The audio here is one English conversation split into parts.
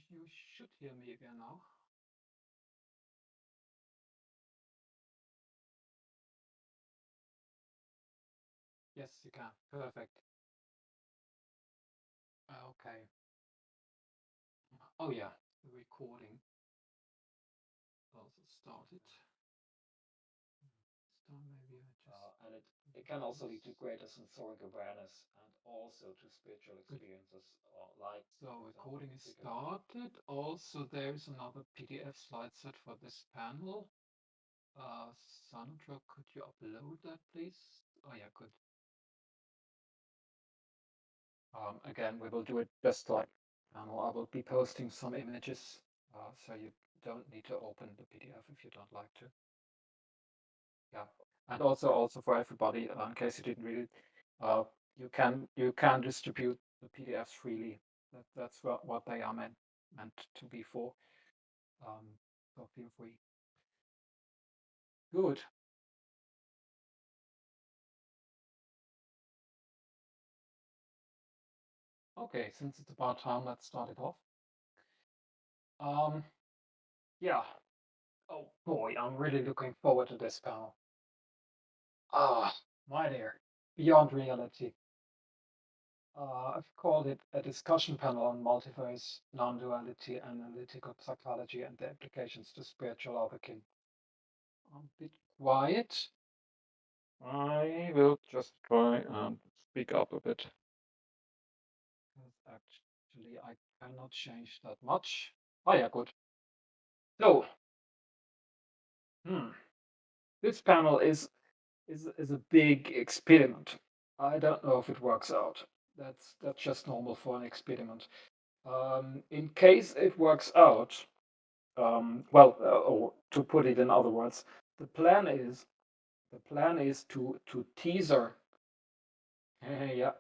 You should hear me again now. Yes, you can. Perfect. Okay. Oh yeah, the recording also started. This time maybe I And it, just it can do also this. lead to greater sensoric awareness and also to spiritual Good. experiences, like, So for example, recording is physical. started. Also, there is another PDF slide set for this panel. Sandra, could you upload that, please? Oh yeah, good. Again, we will do it just like panel. I will be posting some images, so you don't need to open the PDF if you don't like to. Yeah, and also for everybody, in case you didn't read it, uh, you can distribute the PDFs freely. That's what they are meant to be for. Um, so feel free. Good. Okay, since it's about time, let's start it off. Um, yeah. Oh boy, I'm really looking forward to this panel. Ah, my dear, beyond reality. I've called it a discussion panel on multiverse, non-duality, analytical psychology, and the implications to spiritual Otherkin. A bit quiet. I will just try and speak up a bit. Because actually, I cannot change that much. Oh yeah, good. So, hmm, this panel is a big experiment. I don't know if it works out. That's just normal for an experiment. In case it works out, or to put it in other words, the plan is to teaser, yeah,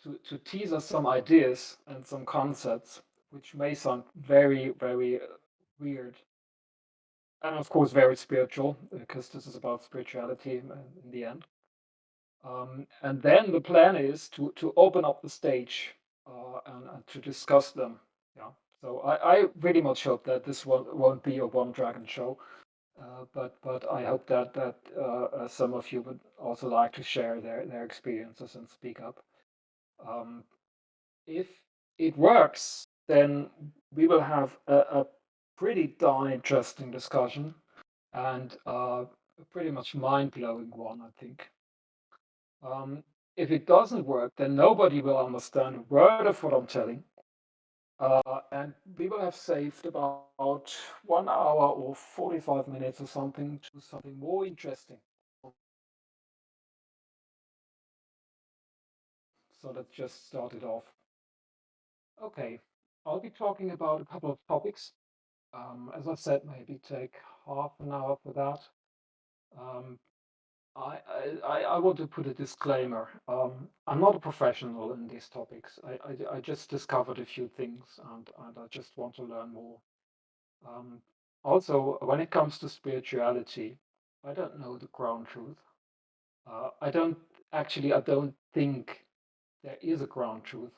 to teaser some ideas and some concepts which may sound very weird, and of course very spiritual, because this is about spirituality in the end. And then the plan is to open up the stage, and to discuss them. Yeah. So I really much hope that this won't be a one dragon show. But I hope that some of you would also like to share their experiences and speak up. Um, if it works, then we will have a pretty darn interesting discussion, and a pretty much mind-blowing one, I think. Um, if it doesn't work, then nobody will understand a word of what I'm telling. And we will have saved about 1 hour or 45 minutes or something to something more interesting. So let's just start it off. Okay, I'll be talking about a couple of topics. As I said, maybe take half an hour for that. Um, I want to put a disclaimer. I'm not a professional in these topics. I just discovered a few things, and I just want to learn more. Um, Also, when it comes to spirituality, I don't know the ground truth. I don't think there is a ground truth.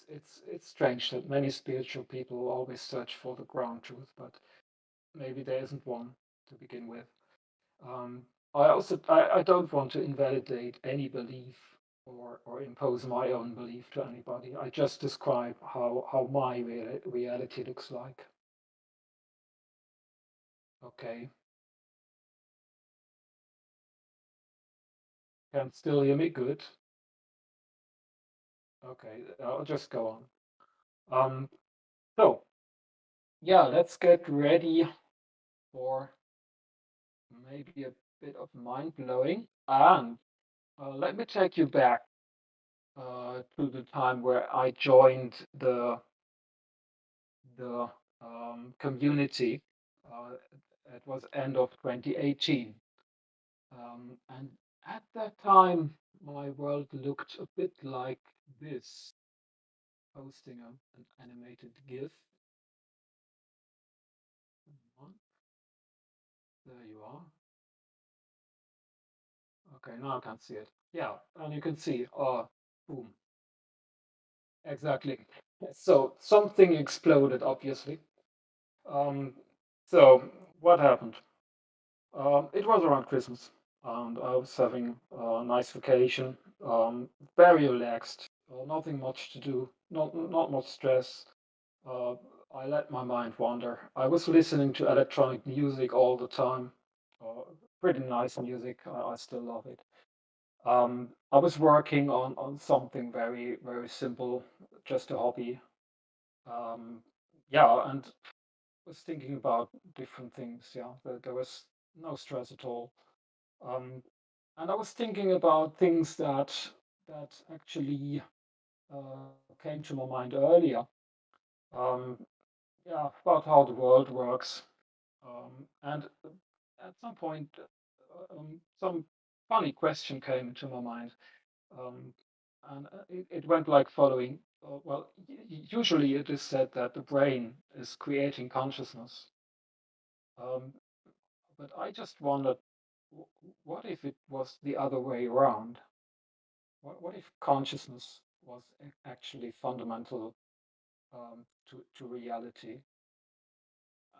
It's strange that many spiritual people always search for the ground truth, but maybe there isn't one to begin with. Um, I don't want to invalidate any belief or impose my own belief to anybody. I just describe how my reality looks like. Okay, can still hear me good. Okay, I'll just go on. So yeah, let's get ready for maybe a bit of mind blowing. And let me take you back to the time where I joined the community. Uh, it was end of 2018, and at that time, my world looked a bit like this. Posting an animated GIF. There you are. Okay, now I can see it. Yeah, and you can see, boom, exactly. So something exploded, obviously. Um, so what happened? It was around Christmas, and I was having a nice vacation, very relaxed, nothing much to do, not much stress. Uh, I let my mind wander. I was listening to electronic music all the time. Uh, Pretty nice music. I still love it. I was working on something very simple, just a hobby. Um, yeah, and was thinking about different things. Yeah, there was no stress at all. Um, and I was thinking about things that actually uh, came to my mind earlier. Um, yeah, about how the world works. And at some point, some funny question came into my mind. Um, and it went like following. Well, usually it is said that the brain is creating consciousness. Um, but I just wondered, what if it was the other way around? What if consciousness was actually fundamental to reality?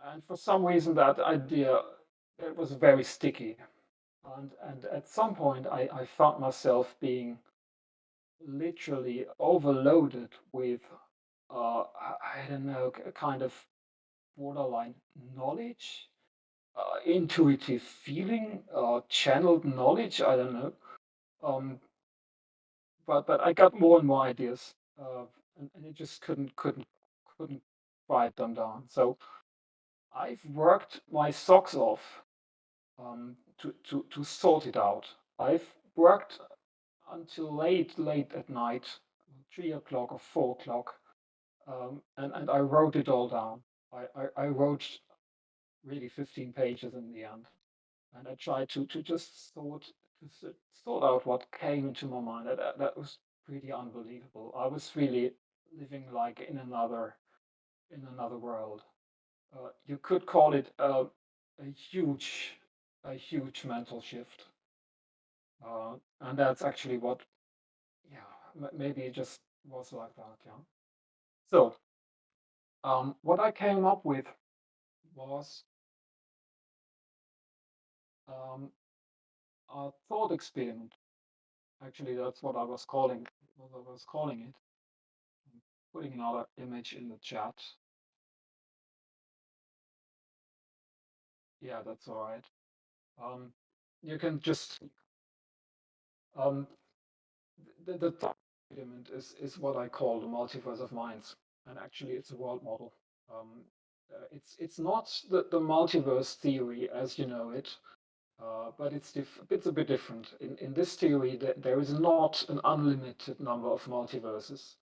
And for some reason, that idea it was very sticky. And at some point, I found myself being literally overloaded with, I don't know, a kind of borderline knowledge, intuitive feeling, channeled knowledge. I don't know. Um, but I got more and more ideas, and it just couldn't write them down. So I've worked my socks off to sort it out. I've worked until late at night, 3 o'clock or 4 o'clock, and I wrote it all down. I wrote really 15 pages in the end, and I tried to just sort out what came into my mind. That was pretty unbelievable. I was really living like in another world. You could call it a huge a huge mental shift, and that's actually what, yeah, maybe it just was like that. Yeah. So what I came up with was um, a thought experiment. Actually, that's what I was calling it. I'm putting another image in the chat. Yeah, that's all right. Um, you can just um, the thought experiment is what I call the multiverse of minds, and actually, it's a world model. Um, it's not the multiverse theory as you know it. But it's a bit different. In this theory, there is not an unlimited number of multiverses,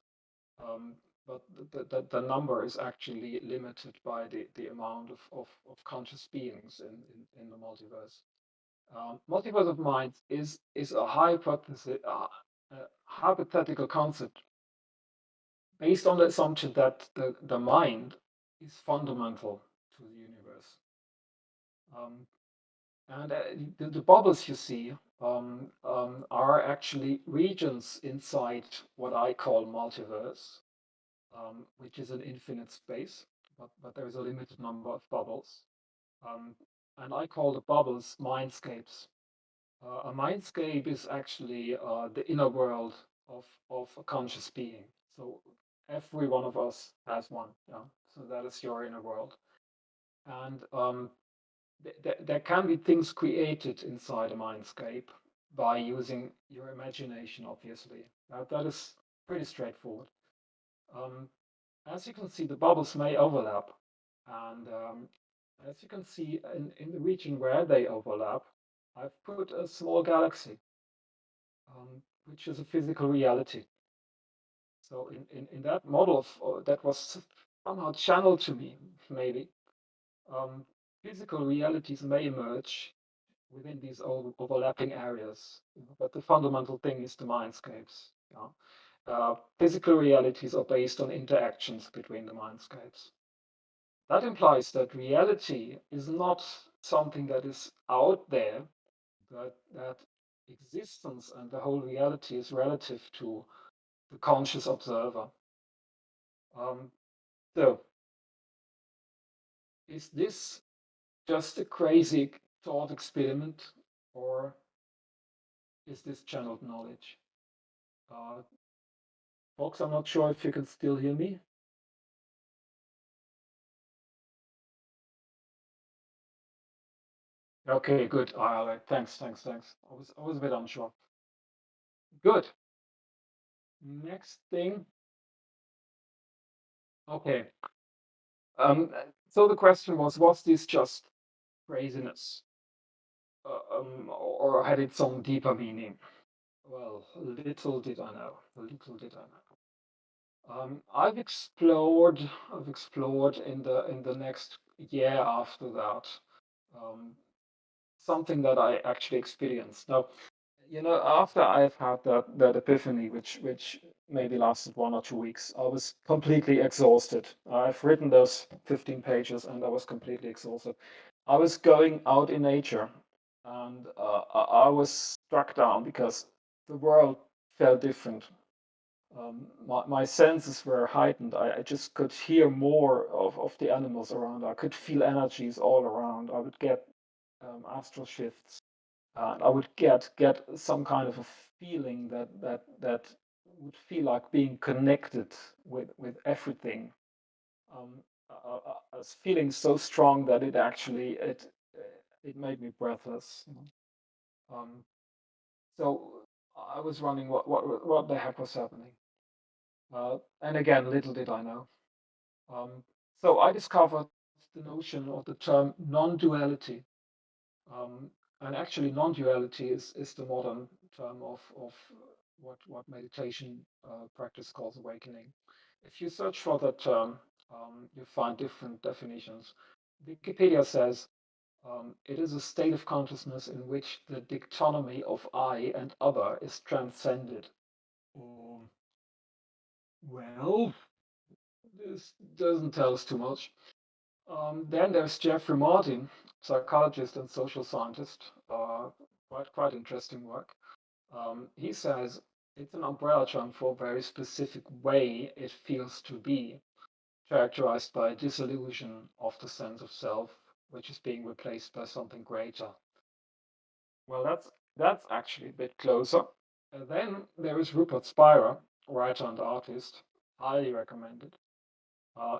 um, but the number is actually limited by the amount of conscious beings in the multiverse. Multiverse of minds is a hypothetical concept based on the assumption that the mind is fundamental to the universe. Um, And the bubbles you see are actually regions inside what I call multiverse, which is an infinite space, but there is a limited number of bubbles. Um, and I call the bubbles mindscapes. A mindscape is actually the inner world of a conscious being. So every one of us has one. Yeah. So that is your inner world. And there can be things created inside a mindscape by using your imagination, obviously. That is pretty straightforward. Um, as you can see, the bubbles may overlap. And as you can see in the region where they overlap, I've put a small galaxy, which is a physical reality. So in that model that was somehow channeled to me, maybe, um, physical realities may emerge within these overlapping areas. But the fundamental thing is the mindscapes. Yeah? Physical realities are based on interactions between the mindscapes. That implies that reality is not something that is out there, that existence and the whole reality is relative to the conscious observer. Um, so, is this just a crazy thought experiment, or is this channeled knowledge? Uh, Folks, I'm not sure if you can still hear me. Okay, good. All right, thanks. I was a bit unsure. Good. Next thing. Okay. So the question was this just craziness, or had it some deeper meaning? Well, little did I know. Little did I know. I've explored in the next year after that, um, something that I actually experienced. Now, after I've had that epiphany, which maybe lasted 1 or 2 weeks, I was completely exhausted. I've written those 15 pages, and I was completely exhausted. I was going out in nature, and I was struck down because the world felt different. My senses were heightened. I just could hear more of the animals around. I could feel energies all around. I would get astral shifts, and I would get some kind of a feeling that would feel like being connected with everything. I was feeling so strong that it made me breathless. Um, so I was running. What the heck was happening? And again, little did I know. Um, so I discovered the notion or the term non-duality. Um, and actually, non-duality is the modern term of what meditation practice calls awakening. If you search for that term, you find different definitions. Wikipedia says it is a state of consciousness in which the dichotomy of I and other is transcended. Um, well, this doesn't tell us too much. Then there's Jeffrey Martin, psychologist and social scientist. Quite interesting work. He says it's an umbrella term for a very specific way it feels to be, characterized by a disillusion of the sense of self, which is being replaced by something greater. Well, that's actually a bit closer. And then there is Rupert Spira, writer and artist, highly recommended.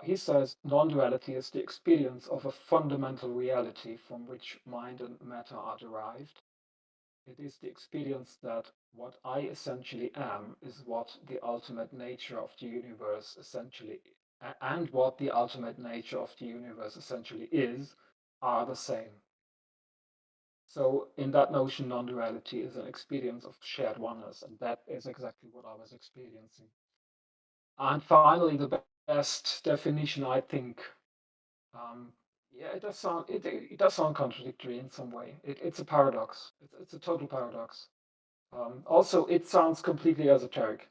He says non-duality is the experience of a fundamental reality from which mind and matter are derived. It is the experience that what I essentially am is what the ultimate nature of the universe essentially, and what the ultimate nature of the universe essentially is, are the same. So, in that notion, non duality is an experience of shared oneness, and that is exactly what I was experiencing. And finally, the best definition, I think, um, yeah, it does sound contradictory in some way. It's a paradox. It's a total paradox. Also, it sounds completely esoteric.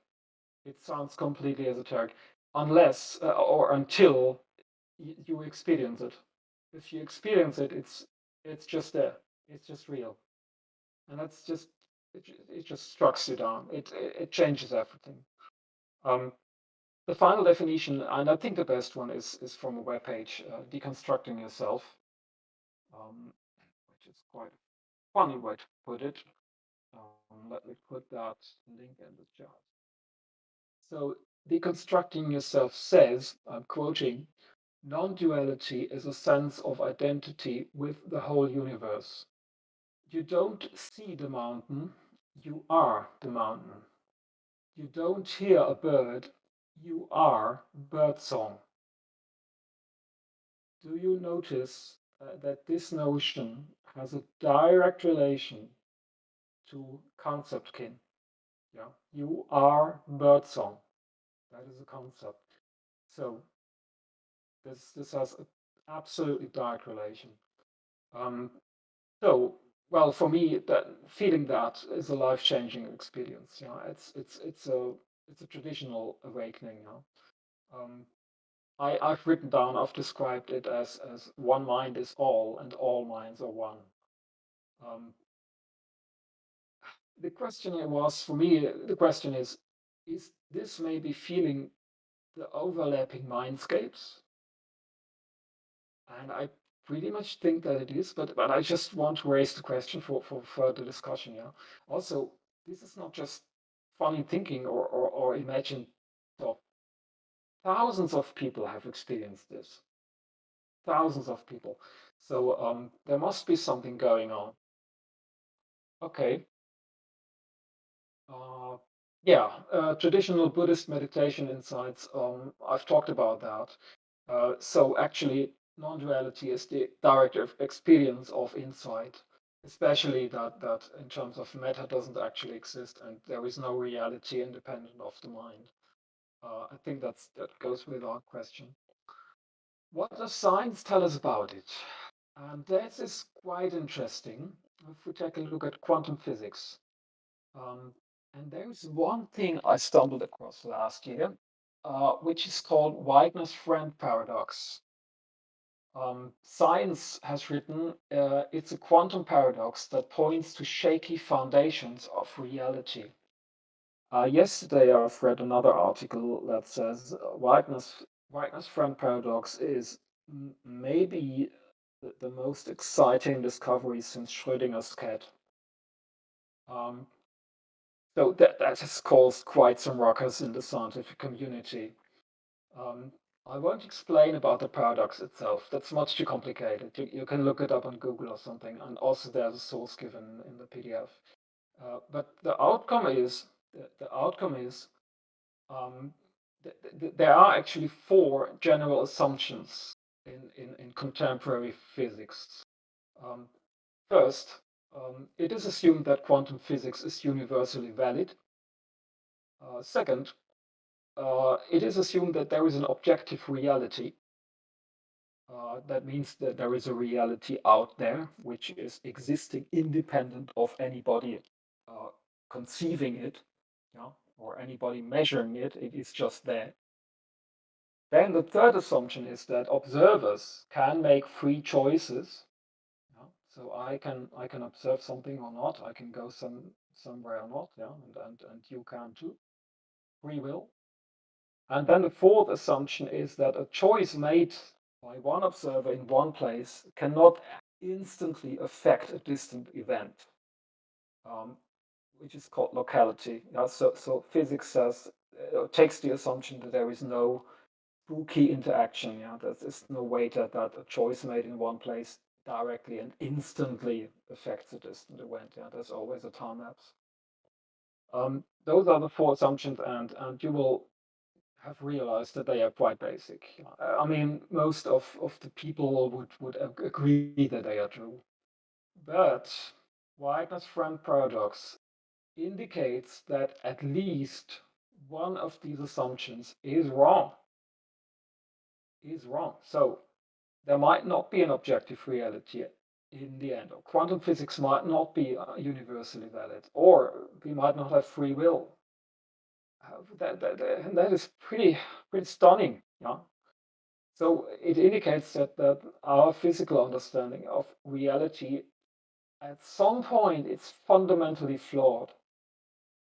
It sounds completely esoteric, unless or until you experience it. If you experience it, it's just there. It's just real, and it just strikes you down. It changes everything. Um, the final definition, and I think the best one is from a webpage, deconstructing yourself, which is quite a funny way to put it. Let me put that link in the chat. So, deconstructing yourself says, I'm quoting, non duality is a sense of identity with the whole universe. You don't see the mountain, you are the mountain. You don't hear a bird, you are birdsong. Do you notice that this notion has a direct relation to concept kin? Yeah, you are birdsong. That is a concept. So this has an absolutely direct relation. Um, so well, for me, that feeling that is a life-changing experience. Yeah, it's a traditional awakening. I've written down, I've described it as one mind is all, and all minds are one. Um, the question was for me, the question is this maybe feeling the overlapping mindscapes, and I pretty much think that it is, but I just want to raise the question for further discussion. Yeah. Also, this is not just funny thinking or imagined thought. Thousands of people have experienced this. Thousands of people. So there must be something going on. Okay. Uh, yeah, traditional Buddhist meditation insights. I've talked about that. So actually, non-duality is the direct experience of insight, especially that in terms of matter doesn't actually exist and there is no reality independent of the mind. I think that goes without question. What does science tell us about it? And that is quite interesting. If we take a look at quantum physics, um, and there's one thing I stumbled across last year, which is called Wigner's-Friend paradox. Science has written it's a quantum paradox that points to shaky foundations of reality. Yesterday, I've read another article that says Wigner's friend paradox is maybe the most exciting discovery since Schrödinger's cat. Um, so that has caused quite some ruckus in the scientific community. Um, I won't explain about the paradox itself. That's much too complicated. You can look it up on Google or something, and also there's a source given in the PDF. But the outcome is um, there are actually four general assumptions in contemporary physics. Um, First, it is assumed that quantum physics is universally valid. Second, it is assumed that there is an objective reality. That means that there is a reality out there which is existing independent of anybody uh, conceiving it, yeah, or anybody measuring it. It is just there. Then the third assumption is that observers can make free choices. Yeah? So I can observe something or not. I can go somewhere or not. Yeah, and you can too. Free will. And then the fourth assumption is that a choice made by one observer in one place cannot instantly affect a distant event, um, which is called locality. Yeah, so physics says takes the assumption that there is no spooky interaction. Yeah, there's no way that a choice made in one place directly and instantly affects a distant event. Yeah, there's always a time lapse. Those are the four assumptions, and you will have realized that they are quite basic. I mean, most of the people would agree that they are true. But Wigner's friend paradox indicates that at least one of these assumptions is wrong. Is wrong. So there might not be an objective reality in the end, or quantum physics might not be universally valid, or we might not have free will. That is pretty stunning. Yeah. So it indicates that our physical understanding of reality at some point it's fundamentally flawed.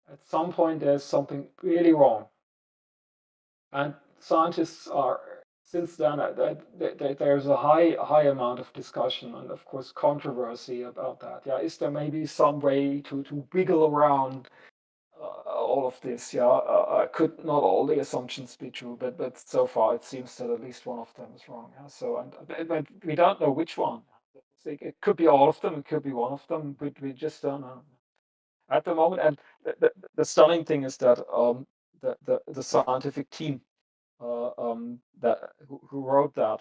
At some point there's something really wrong. And scientists are since then there's a high amount of discussion and of course controversy about that. Yeah, is there maybe some way to wiggle around all of this? Yeah, could not all the assumptions be true, but so far it seems that at least one of them is wrong. Yeah, so but we don't know which one. It could be all of them, it could be one of them, but we just don't know at the moment. And the stunning thing is that the scientific team who wrote that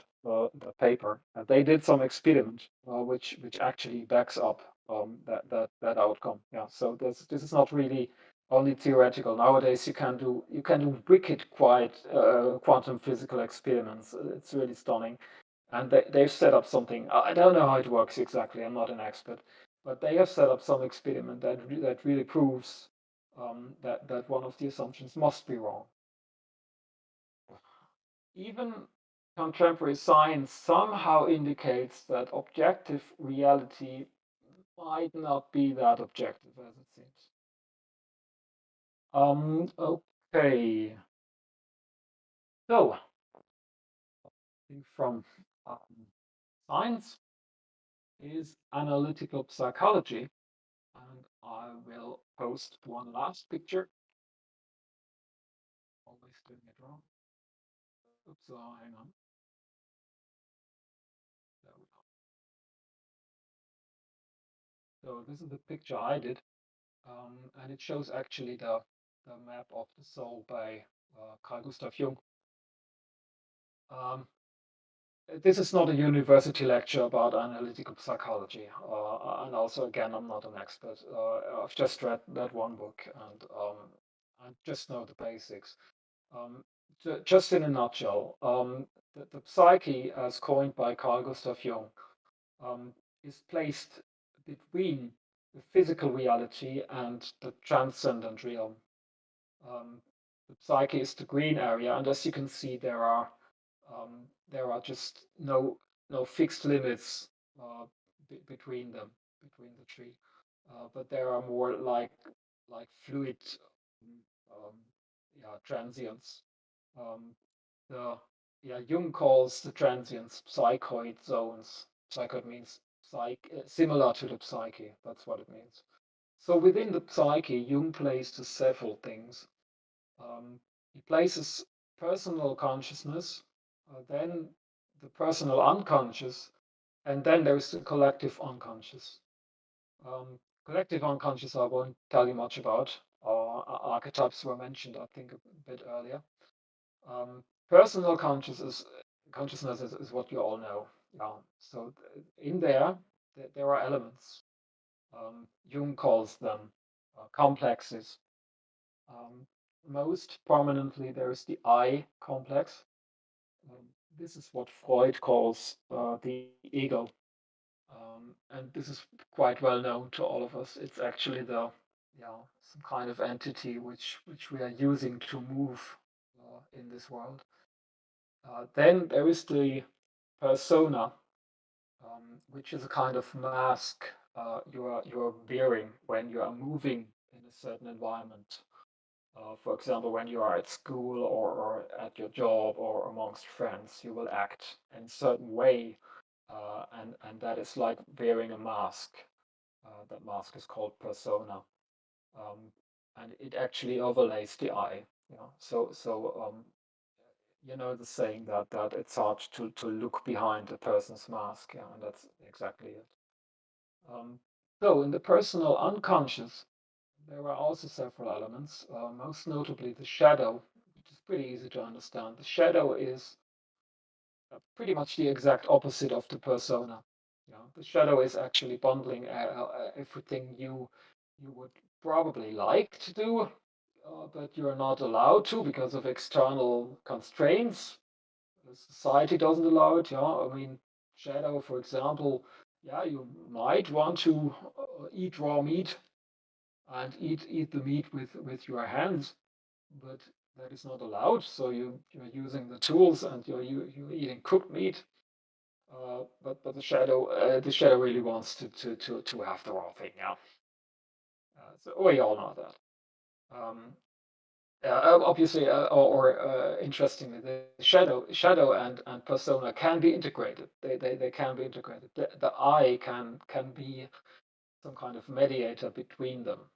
paper. They did some experiment which actually backs up that outcome. Yeah, so this is not really only theoretical. Nowadays you can do wicked quite quantum physical experiments. It's really stunning, and they've set up something. I don't know how it works exactly. I'm not an expert, but they have set up some experiment that really proves that one of the assumptions must be wrong. Even contemporary science somehow indicates that objective reality might not be that objective as it seems. Okay. So, thing from science is analytical psychology, and I will post one last picture. Always doing it wrong. Oops, hang on. There we go. So this is the picture I did, and it shows actually the map of the soul by Carl Gustav Jung. Um, this is not a university lecture about analytical psychology, and also again, I'm not an expert. I've just read that one book, and I just know the basics. Um, just in a nutshell, the psyche, as coined by Carl Gustav Jung, um, is placed between the physical reality and the transcendent realm. Um, the psyche is the green area, and as you can see, there are just no fixed limits uh, between them, between the three. But there are more like fluid, um, yeah, transients. Um, the Jung calls the transients psychoid zones. Psychoid means similar to the psyche. That's what it means. So within the psyche, Jung places several things. He places personal consciousness, then the personal unconscious, and then there's the collective unconscious. Collective unconscious, I won't tell you much about. Archetypes were mentioned, I think, a bit earlier. Personal consciousness is what you all know. Yeah. So in there are elements. Jung calls them complexes. Um, Most prominently, there's the I complex. Um, this is what Freud calls the ego. And this is quite well known to all of us. It's actually some kind of entity which we are using to move in this world. Then there is the persona, which is a kind of mask you are wearing when you are moving in a certain environment. For example, when you are at school or at your job or amongst friends, you will act in a certain way, and that is like wearing a mask. That mask is called persona, um, and it actually overlays the eye. You know the saying that it's hard to look behind a person's mask, yeah, and that's exactly it. Um, so in the personal unconscious, there are also several elements, most notably the shadow, which is pretty easy to understand. The shadow is pretty much the exact opposite of the persona. The shadow is actually bundling everything you would probably like to do, but you're not allowed to because of external constraints. The society doesn't allow it. Yeah, I mean, shadow, for example. Yeah, you might want to eat raw meat and eat the meat with your hands, but that is not allowed. So you're using the tools and you're eating cooked meat. But the shadow really wants to have the raw thing. Yeah. So we all know that. Um, Obviously, interestingly, the shadow and persona can be integrated. They can be integrated. The I can be some kind of mediator between them.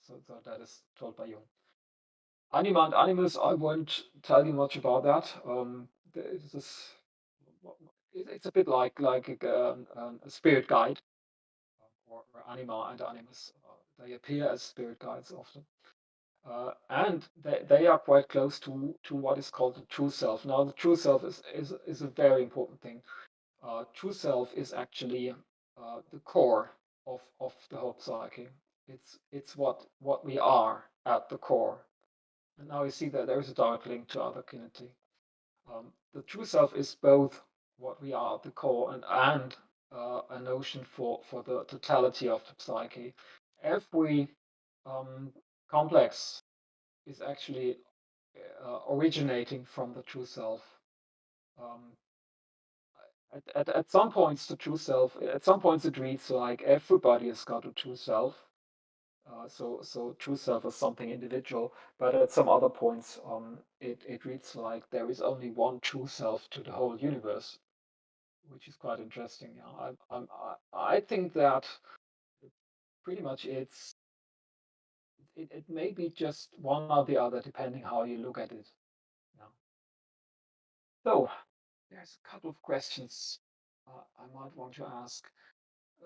So that is told by Jung. Anima and animus, I won't tell you much about that. This is, it's a bit like a spirit guide, or anima and animus. They appear as spirit guides often. And they are quite close to what is called the true self. Now, the true self is a very important thing. True self is actually the core of the whole psyche. It's what we are at the core. And now you see that there is a direct link to Otherkinity. The true self is both what we are at the core and a notion for the totality of the psyche. Every um, complex is actually originating from the true self. Um, at some points, the true self, at some points it reads like everybody has got a true self. So true self is something individual, but at some other points, it reads like there is only one true self to the whole universe, which is quite interesting. Yeah, I think that pretty much it may be just one or the other depending how you look at it. Yeah. So there's a couple of questions I might want to ask.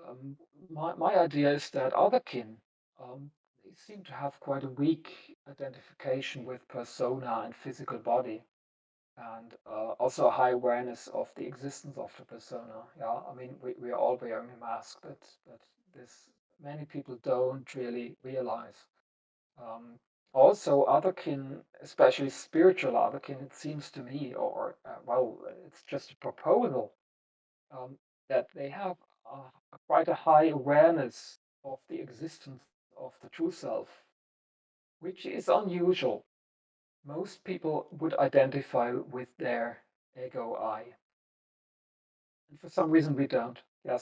Um, my idea is that Otherkin, they seem to have quite a weak identification with persona and physical body, and also a high awareness of the existence of the persona. Yeah, I mean, we are all wearing a mask, but this many people don't really realize. Um, Also, Otherkin, especially spiritual Otherkin, it seems to me, or well, it's just a proposal um, that they have quite a high awareness of the existence of the true self, which is unusual. Most people would identify with their ego I, and for some reason we don't. Yeah,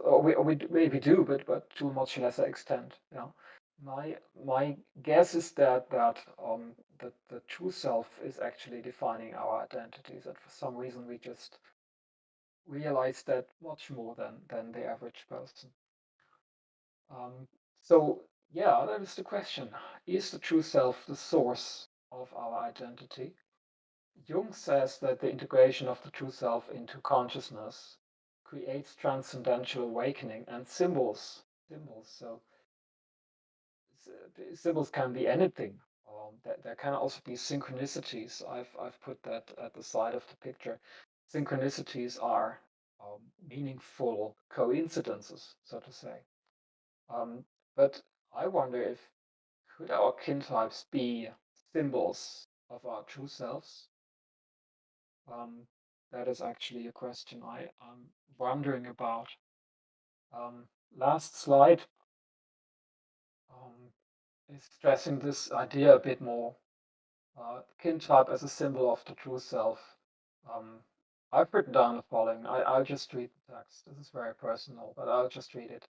or we maybe do, but to a much lesser extent. Yeah, my guess is that the true self is actually defining our identities, and for some reason we just realize that much more than the average person. Um, so yeah, that is the question. Is the true self the source of our identity? Jung says that the integration of the true self into consciousness creates transcendental awakening and symbols. Symbols. So symbols can be anything. There can also be synchronicities. I've put that at the side of the picture. Synchronicities are meaningful coincidences, so to say. But I wonder if could our kin types be symbols of our true selves? Um, that is actually a question I'm wondering about. Last slide um, is stressing this idea a bit more. Kin type as a symbol of the true self. Um, I've written down the following. I'll just read the text. This is very personal, but I'll just read it.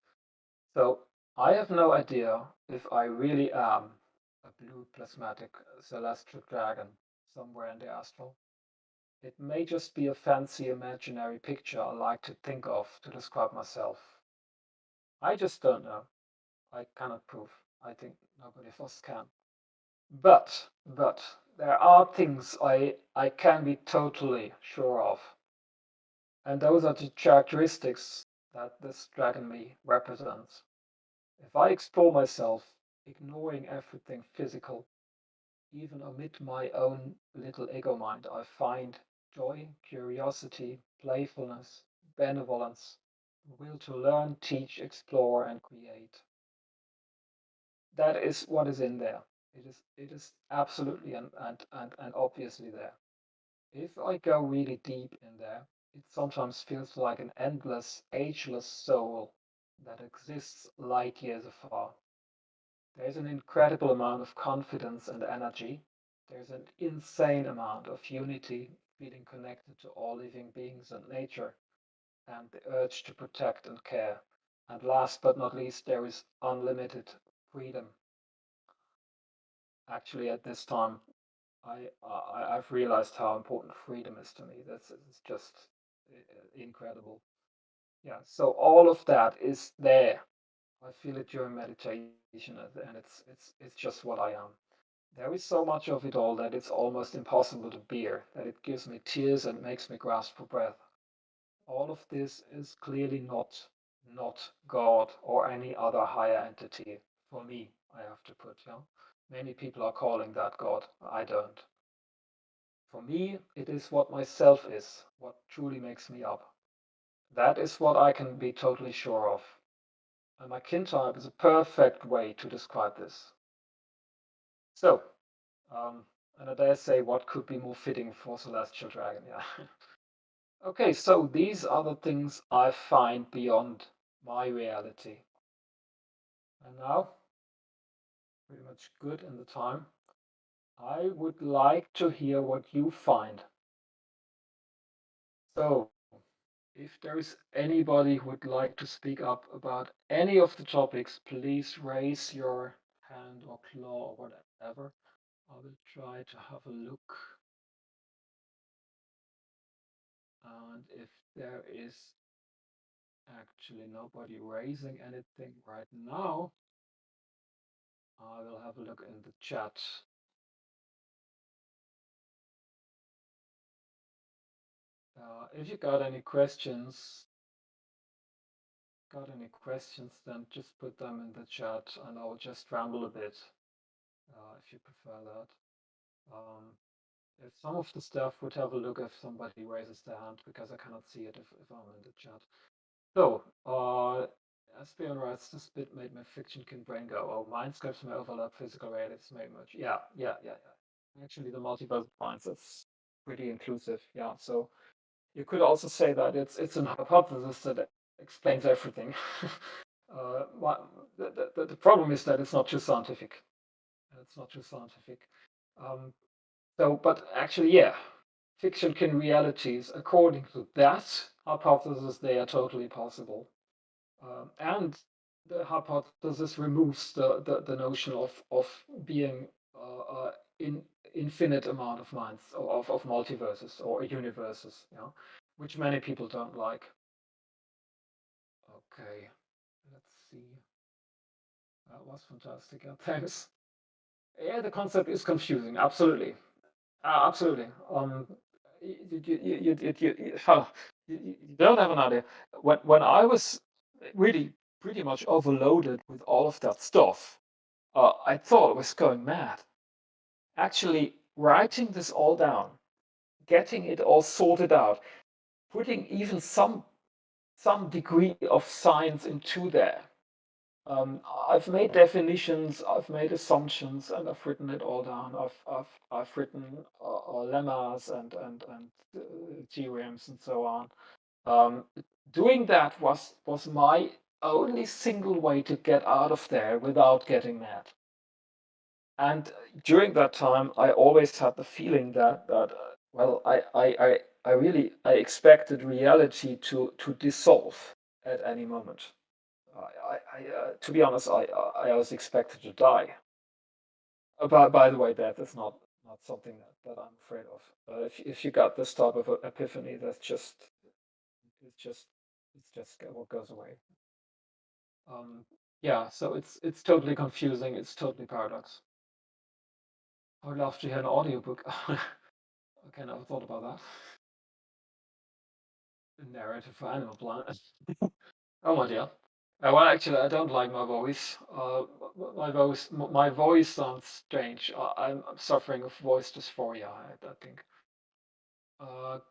So, I have no idea if I really am a blue plasmatic celestial dragon somewhere in the astral. It may just be a fancy imaginary picture I like to think of to describe myself. I just don't know. I cannot prove. I think nobody of us can. But there are things I can be totally sure of. And those are the characteristics that this dragon me represents. If I explore myself, ignoring everything physical, even omit my own little ego mind, I find joy, curiosity, playfulness, benevolence, will to learn, teach, explore, and create. That is what is in there. It is absolutely and obviously there. If I go really deep in there, it sometimes feels like an endless, ageless soul that exists light years afar. There's an incredible amount of confidence and energy. There's an insane amount of unity, feeling connected to all living beings and nature, and the urge to protect and care. And last but not least, there is unlimited freedom. Actually, at this time, I've realized how important freedom is to me. That's it's just incredible. Yeah. So all of that is there. I feel it during meditation, and it's just what I am. There is so much of it all that it's almost impossible to bear, that it gives me tears and makes me grasp for breath. All of this is clearly not God or any other higher entity. For me, I have to put, yeah. Many people are calling that God. I don't. For me, it is what myself is, what truly makes me up. That is what I can be totally sure of. And my kin type is a perfect way to describe this. So, and I dare say, what could be more fitting for Celestial Dragon? Yeah. Okay, so these are the things I find beyond my reality. And now, pretty much good in the time, I would like to hear what you find. So, If there is anybody who would like to speak up about any of the topics, please raise your hand or claw or whatever. I will try to have a look. And if there is actually nobody raising anything right now, I will have a look in the chat. If you got any questions, then just put them in the chat and I'll just ramble a bit if you prefer that. If some of the stuff would have a look if somebody raises their hand because I cannot see it if I'm in the chat. So, Espion writes, this bit made my fiction can brain go. Oh, mindscapes may overlap physical realities may merge. Yeah. Actually, the multiverse of minds, that's pretty inclusive. Yeah. So you could also say that it's an hypothesis that explains everything. The problem is that it's not too scientific. It's not too scientific. Um, but actually, yeah, fiction can realities, according to that hypothesis, they are totally possible. And the hypothesis removes the notion of being in infinite amount of minds or of multiverses or universes, you know, which many people don't like. Okay, let's see. That was fantastic. Thanks. Yeah, the concept is confusing. Absolutely. Absolutely. You don't have an idea. When I was really pretty much overloaded with all of that stuff, I thought I was going mad. Actually, writing this all down, getting it all sorted out, putting even some degree of science into there. I've made definitions, I've made assumptions, and I've written it all down. I've written lemmas and theorems and so on. Um, Doing that was my only single way to get out of there without getting mad. And during that time, I always had the feeling that well, I expected reality to dissolve at any moment. To be honest, I was expected to die. By the way, death is not something that I'm afraid of. If you got this type of epiphany, that's it's just it's just what goes away. Um, yeah, so it's totally confusing. It's totally paradox. I would love to hear an audiobook. Okay, never thought about that. A narrative for Animal Planet. Oh my dear. Well, actually, I don't like my voice. My voice sounds strange. I'm suffering of voice dysphoria, I think.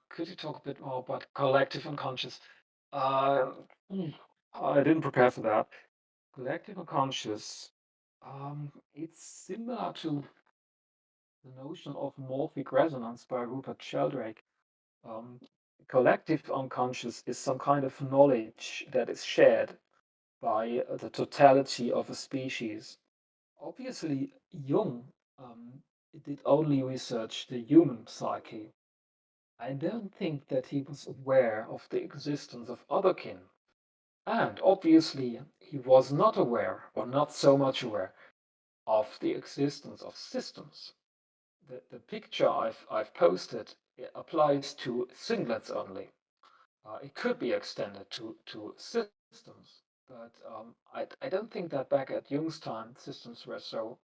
Could you talk a bit more about collective unconscious? Uh, I didn't prepare for that. Collective unconscious. It's similar to the notion of morphic resonance by Rupert Sheldrake. Um, Collective unconscious is some kind of knowledge that is shared by the totality of a species. Obviously, Jung did only research the human psyche. I don't think that he was aware of the existence of Otherkin. And obviously, he was not aware, or not so much aware, of the existence of systems. The picture I've posted applies to singlets only. It could be extended to systems, but I don't think that back at Jung's time systems were so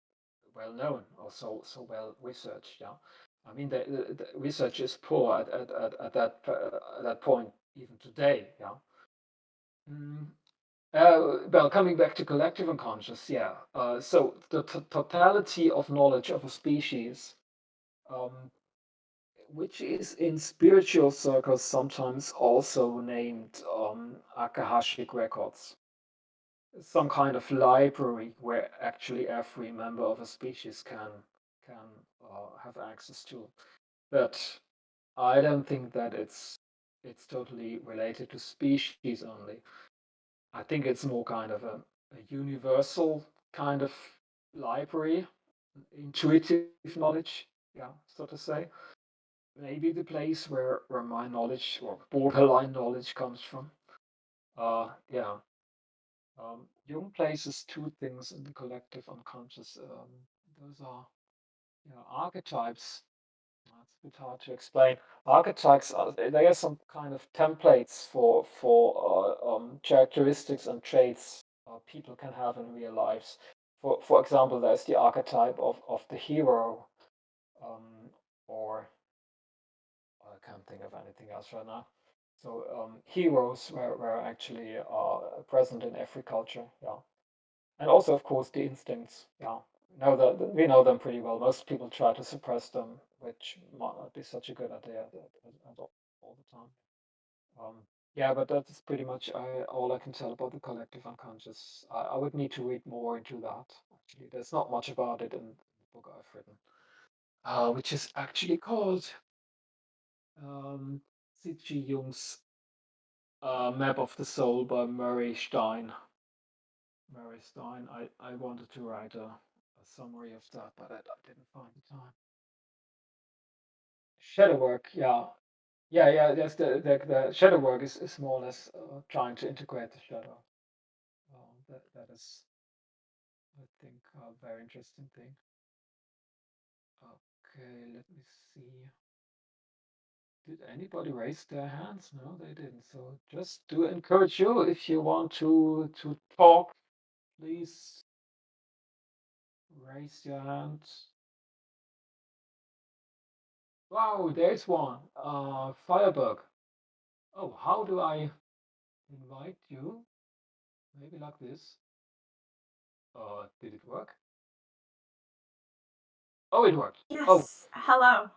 well known or so well researched. Yeah, I mean the research is poor at that point even today. Yeah. Mm. Well, coming back to collective unconscious, yeah. So the totality of knowledge of a species, um, which is in spiritual circles sometimes also named Akashic records, some kind of library where actually every member of a species can have access to. But I don't think that it's totally related to species only. I think it's more kind of a universal kind of library, intuitive knowledge, yeah, so to say. maybe the place where my knowledge or borderline knowledge comes from. Yeah. Jung places two things in the collective unconscious. Those are, archetypes. It's a bit hard to explain. Archetypes are, they are some kind of templates for characteristics and traits people can have in real lives. For example, there's the archetype of the hero, um, or I can't think of anything else right now. So heroes were actually present in every culture. Yeah. And also, of course, the instincts. Yeah, we know them pretty well. Most people try to suppress them, which might not be such a good idea all the time. Um, yeah, but that's pretty much all I can tell about the collective unconscious. I would need to read more into that. Actually, there's not much about it in the book I've written, which is actually called um, C.G. Jung's Map of the Soul by Murray Stein. Mary Stein. I wanted to write a summary of that, but I didn't find the time. Shadow work, yeah. Yeah. That's the shadow work is more or less trying to integrate the shadow. That is, I think, a very interesting thing. Okay, let me see. Did anybody raise their hands? No, they didn't. So just to encourage you, if you want to talk, please raise your hand. Wow, there's one. Firebug. Oh, how do I invite you? Maybe like this. Did it work? Oh, it worked. Oh, Yes, hello.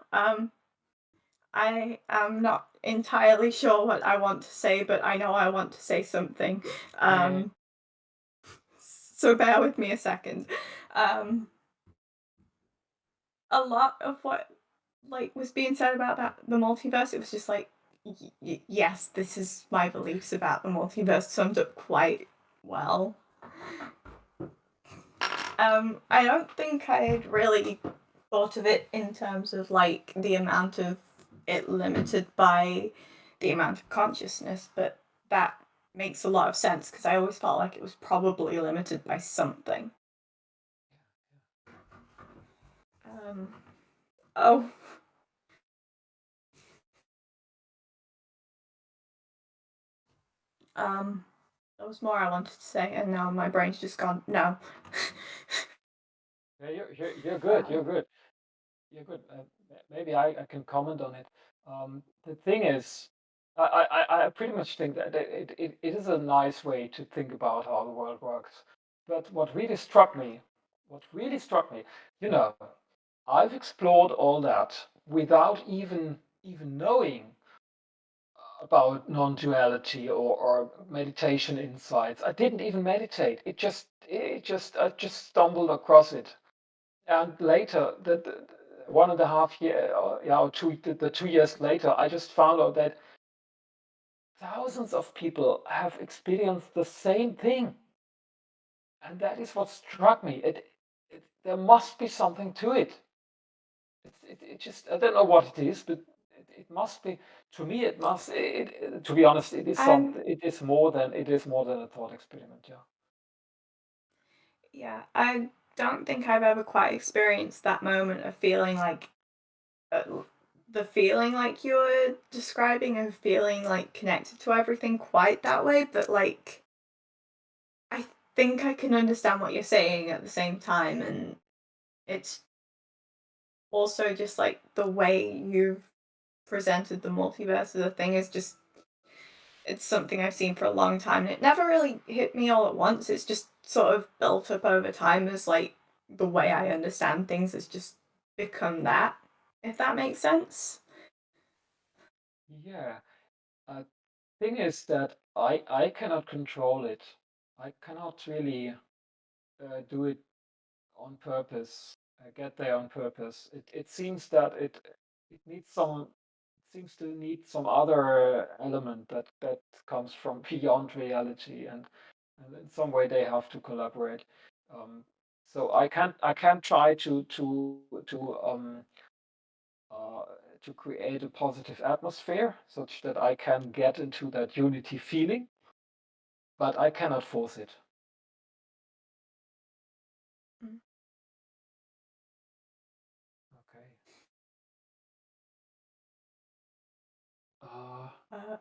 I am not entirely sure what I want to say, but I know I want to say something. eh, Um, so bear with me a second. Um, a lot of what was being said about the multiverse, it was just like, yes, this is my beliefs about the multiverse summed up quite well. I don't think I had really thought of it in terms of like the amount of it limited by the amount of consciousness, but that makes a lot of sense because I always felt like it was probably limited by something. Um, oh, there was more I wanted to say, and now my brain's just gone. No. yeah, you're good. um, You're good. You're good. Maybe I can comment on it. The thing is, I pretty much think that it is a nice way to think about how the world works. But what really struck me, you know, I've explored all that without even knowing about non-duality or meditation insights. I didn't even meditate. I just stumbled across it. And later, the 1.5 year, yeah, or the 2 years later, I just found out that thousands of people have experienced the same thing, and that is what struck me. There must be something to it. It just I don't know what it is, but it must be. To me, it must. To be honest, it is I'm something. It is more than a thought experiment. Yeah. Yeah, I don't think I've ever quite experienced that moment of feeling like uh, the feeling like you were describing of feeling like connected to everything quite that way, but like I think I can understand what you're saying at the same time, and it's also just like the way you've presented the multiverse as a thing is just it's something I've seen for a long time, and it never really hit me all at once. It's just sort of built up over time as like the way I understand things has just become that, if that makes sense. Yeah. Uh, Thing is that I cannot control it. I cannot really do it on purpose, get there on purpose. It seems that it needs some it seems to need some other element that comes from beyond reality, and in some way they have to collaborate. Um, so I can't try to uh, to create a positive atmosphere such that I can get into that unity feeling, but I cannot force it. Mm. Okay. Uh, Uh,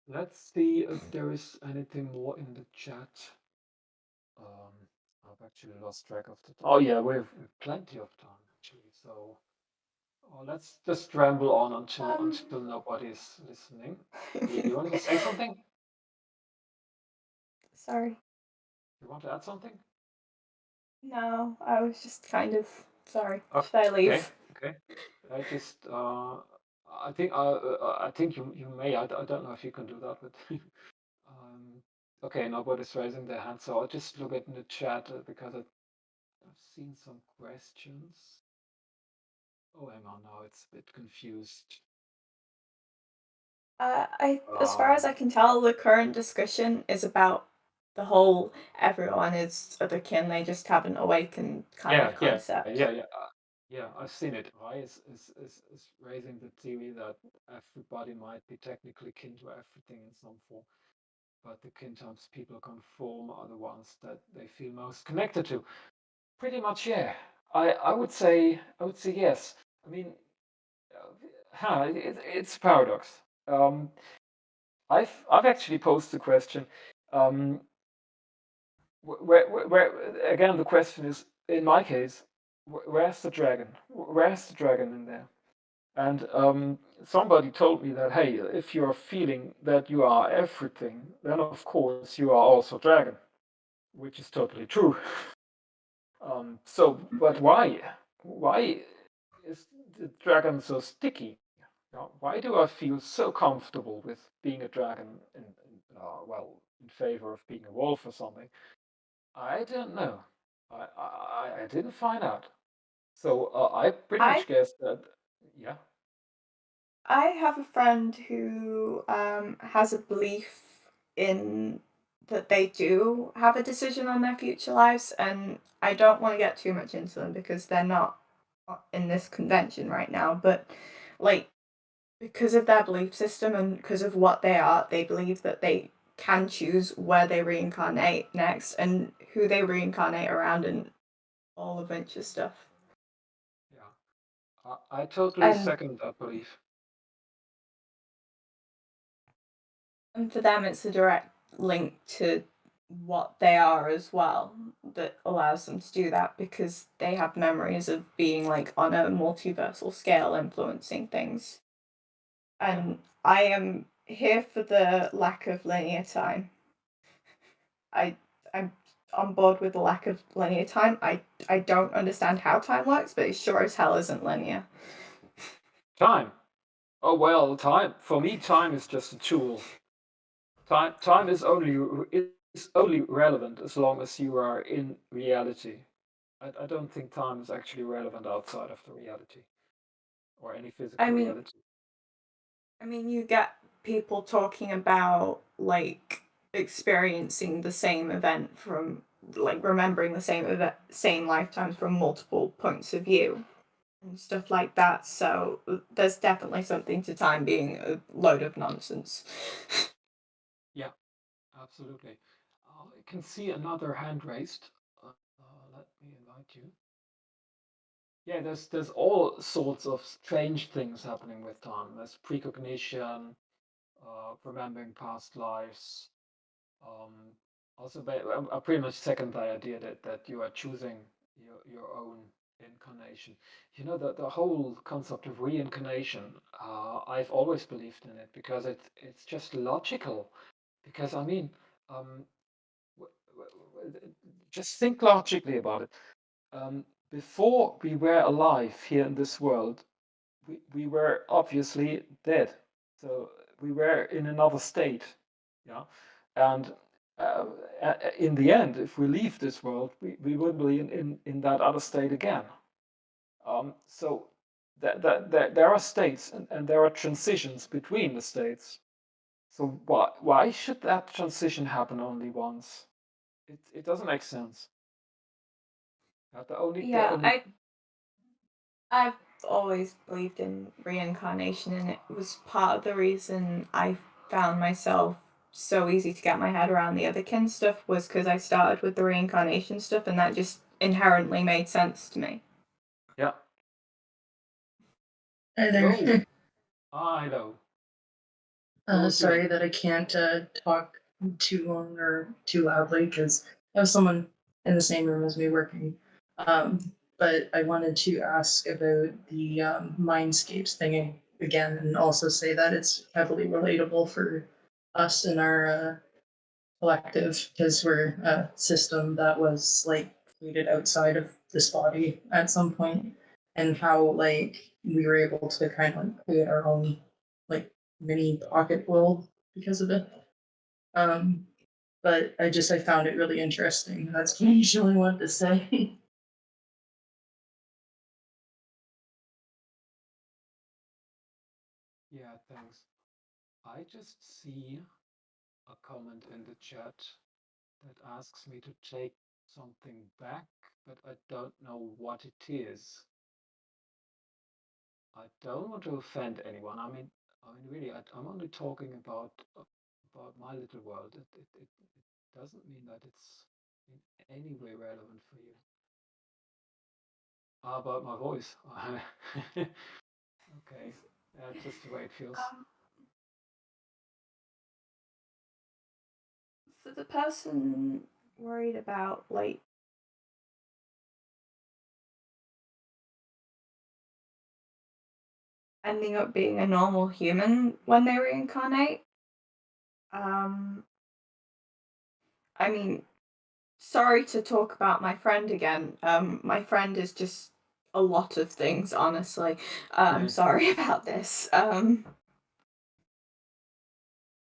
let's see if there is anything more in the chat. I've actually lost track of the time. Oh yeah, we've plenty of time actually. So let's just ramble on until nobody's listening. You want to say something? Sorry. You want to add something? No, I was just kind of sorry. Okay. Should I leave? Okay. I just I think you may. I don't know if you can do that, but okay, nobody's raising their hand, so I'll just look at in the chat because I've seen some questions. Oh, hang on, now it's a bit confused. As far as I can tell, the current discussion is about the whole everyone is otherkin, they just haven't awakened kind of concept. Yeah, I've seen it. Rai is raising the theory that everybody might be technically kin to everything in some form, but the kin terms people conform are the ones that they feel most connected to. Pretty much, yeah. I would say yes. I mean, it's a paradox. I've actually posed the question. Where again the question is, in my case, where's the dragon? Where's the dragon in there? And somebody told me that, hey, if you're feeling that you are everything, then of course you are also dragon, which is totally true. But why? Why is the dragon so sticky? Why do I feel so comfortable with being a dragon in favor of being a wolf or something? I don't know. I didn't find out. So I pretty much I guess that, yeah. I have a friend who has a belief in that they do have a decision on their future lives, and I don't want to get too much into them because they're not in this convention right now, but like because of their belief system and because of what they are, they believe that they can choose where they reincarnate next and who they reincarnate around and all a bunch of stuff. Yeah, I totally And second that belief. And for them, it's a direct link to what they are as well that allows them to do that because they have memories of being like on a multiversal scale influencing things. And I am here for the lack of linear time. I'm on board with the lack of linear time. I don't understand how time works, but it sure as hell isn't linear. Time. Oh well, time for me, time is just a tool. Time is only relevant as long as you are in reality. I don't think time is actually relevant outside of the reality or any I physical mean, reality. you get people talking about like experiencing the same event from like remembering the same lifetimes from multiple points of view and stuff like that. So there's definitely something to time being a load of nonsense. Yeah, absolutely. I can see another hand raised. Let me invite you. Yeah, there's all sorts of strange things happening with time. There's precognition, remembering past lives. Um, also, I pretty much second the idea that you are choosing your own incarnation. You know, the whole concept of reincarnation, I've always believed in it because it's just logical. Because I mean, um, just think logically about it. Before we were alive here in this world, we were obviously dead. So we were in another state. Yeah. And uh, in the end, if we leave this world, we will be in that other state again. So there are states and there are transitions between the states. So why should that transition happen only once? It doesn't make sense. The Yeah, only I've always believed in reincarnation, and it was part of the reason I found myself so easy to get my head around the Otherkin stuff was because I started with the reincarnation stuff, and that just inherently made sense to me. Yeah. Hi there. Hello. Hello. Sorry that I can't talk too long or too loudly because I have someone in the same room as me working. But I wanted to ask about the mindscapes thing again, and also say that it's heavily relatable for us in our collective because we're a system that was like created outside of this body at some point, and how like we were able to kind of like create our own like mini pocket world because of it. But I found it really interesting. That's what I usually wanted to say. Yeah, thanks. I just see a comment in the chat that asks me to take something back, but I don't know what it is. I don't want to offend anyone. I mean, really, I'm only talking about my little world. It doesn't mean that it's in any way relevant for you. About my voice. Okay, just the way it feels. For the person worried about like ending up being a normal human when they reincarnate, I mean, sorry to talk about my friend again. My friend is just a lot of things, honestly. Sorry about this.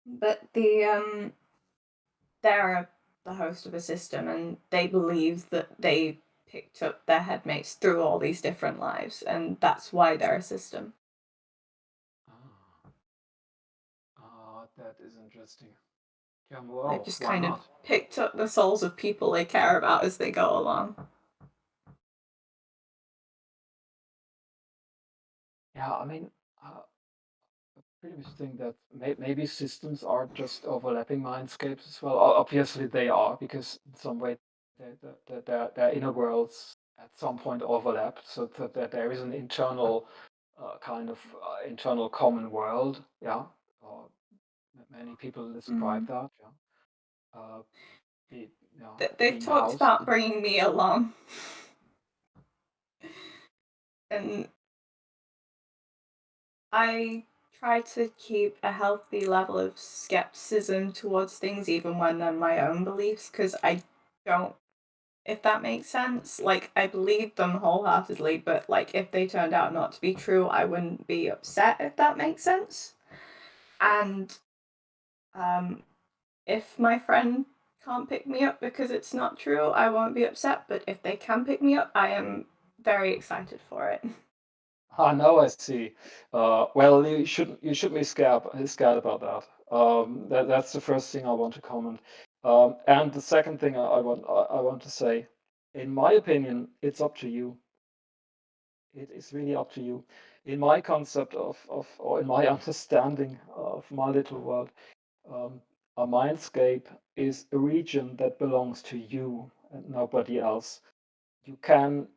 But they're the host of a system, and they believe that they picked up their headmates through all these different lives, and that's why they're a system. That is interesting. Yeah, They've well, just why kind not? of picked up the souls of people they care about as they go along. Yeah, I mean, pretty much think that maybe systems are just overlapping mindscapes as well. Obviously, they are because in some way their inner worlds at some point overlap, so that there is an internal kind of internal common world. Yeah, or many people describe that. Yeah, They've being talked housed about in. bringing me along. And I try to keep a healthy level of skepticism towards things, even when they're my own beliefs, because I don't, if that makes sense. Like, I believe them wholeheartedly, but like, if they turned out not to be true, I wouldn't be upset, if that makes sense. And if my friend can't pick me up because it's not true, I won't be upset. But if they can pick me up, I am very excited for it. Now I see. Well, you shouldn't be scared about that. That's the first thing I want to comment. And the second thing I want to say, in my opinion, it's up to you. It is really up to you. In my concept or in my understanding of my little world, a mindscape is a region that belongs to you and nobody else. You can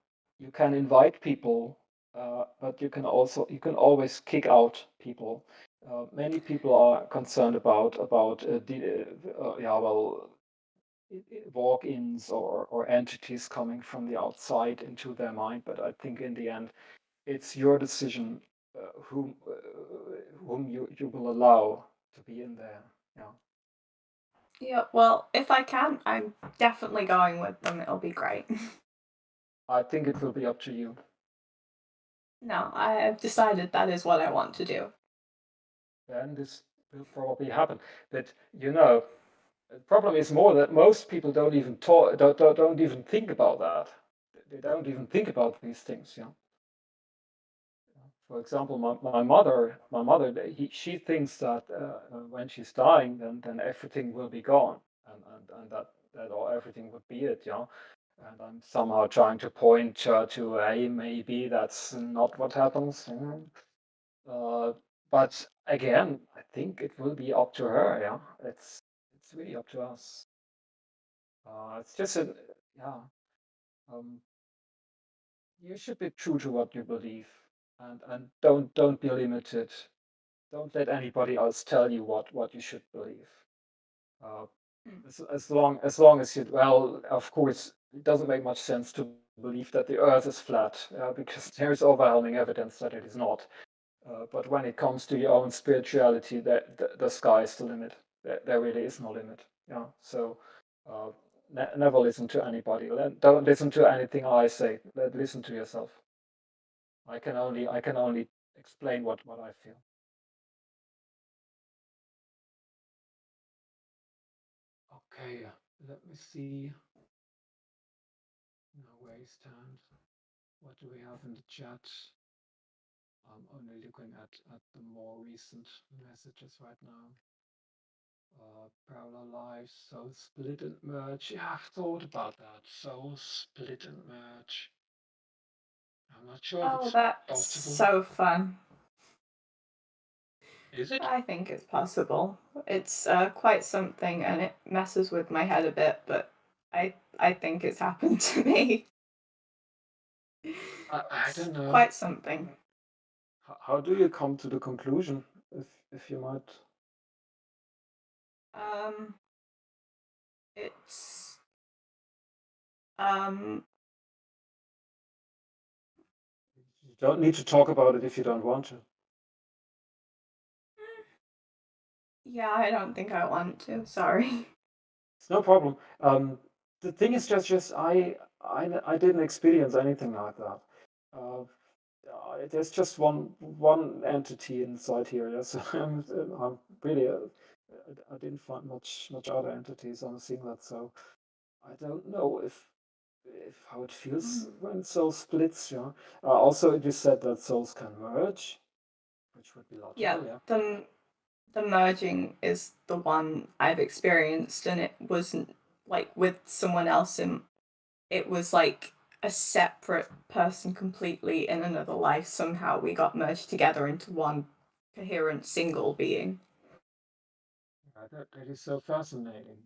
invite people, but you can always kick out people. Many people are concerned about walk-ins or entities coming from the outside into their mind. But I think in the end, it's your decision whom you will allow to be in there. Yeah. Yeah, well, if I can, I'm definitely going with them. It'll be great. I think it will be up to you. No, I have decided that is what I want to do. Then this will probably happen. But the problem is more that most people don't even don't even think about that. They don't even think about these things. Yeah. For example, my mother, she thinks that when she's dying, then everything will be gone, and that or everything would be it. Yeah. and I'm somehow trying to point her to, hey, maybe that's not what happens. But again, I think it will be up to her. Yeah, it's really up to us. It's just a yeah. Um, you should be true to what you believe, and don't be limited. Don't let anybody else tell you what you should believe. Uh, as long as you well, of course, it doesn't make much sense to believe that the Earth is flat, because there is overwhelming evidence that it is not. But when it comes to your own spirituality, the sky is the limit. There really is no limit. Yeah. So uh, never listen to anybody. Don't listen to anything I say. Listen to yourself. I can only explain what I feel. Okay, let me see. Now where you stand. What do we have in the chat? I'm only looking at the more recent messages right now. Parallel lives, soul split and merge. Yeah, I've thought about that. Soul split and merge. I'm not sure if Oh, it's that's possible. so fun. Is it? I think it's possible. It's quite something, and it messes with my head a bit, but I think it's happened to me. I It's don't know. quite something. How do you come to the conclusion, if you might? Um, it's um, You don't need to talk about it if you don't want to. yeah, I don't think I want to. Sorry. It's no problem. The thing is just I didn't experience anything like that. Uh, there's just one entity inside here. Yes, I'm really. I didn't find much other entities. I'm seeing that, so I don't know if how it feels when soul splits. Yeah. Also, it is said that souls can merge, which would be Yeah, logical. Yeah. the merging is the one I've experienced, and it wasn't like with someone else, and it was like a separate person completely in another life. Somehow we got merged together into one coherent single being. That is so fascinating.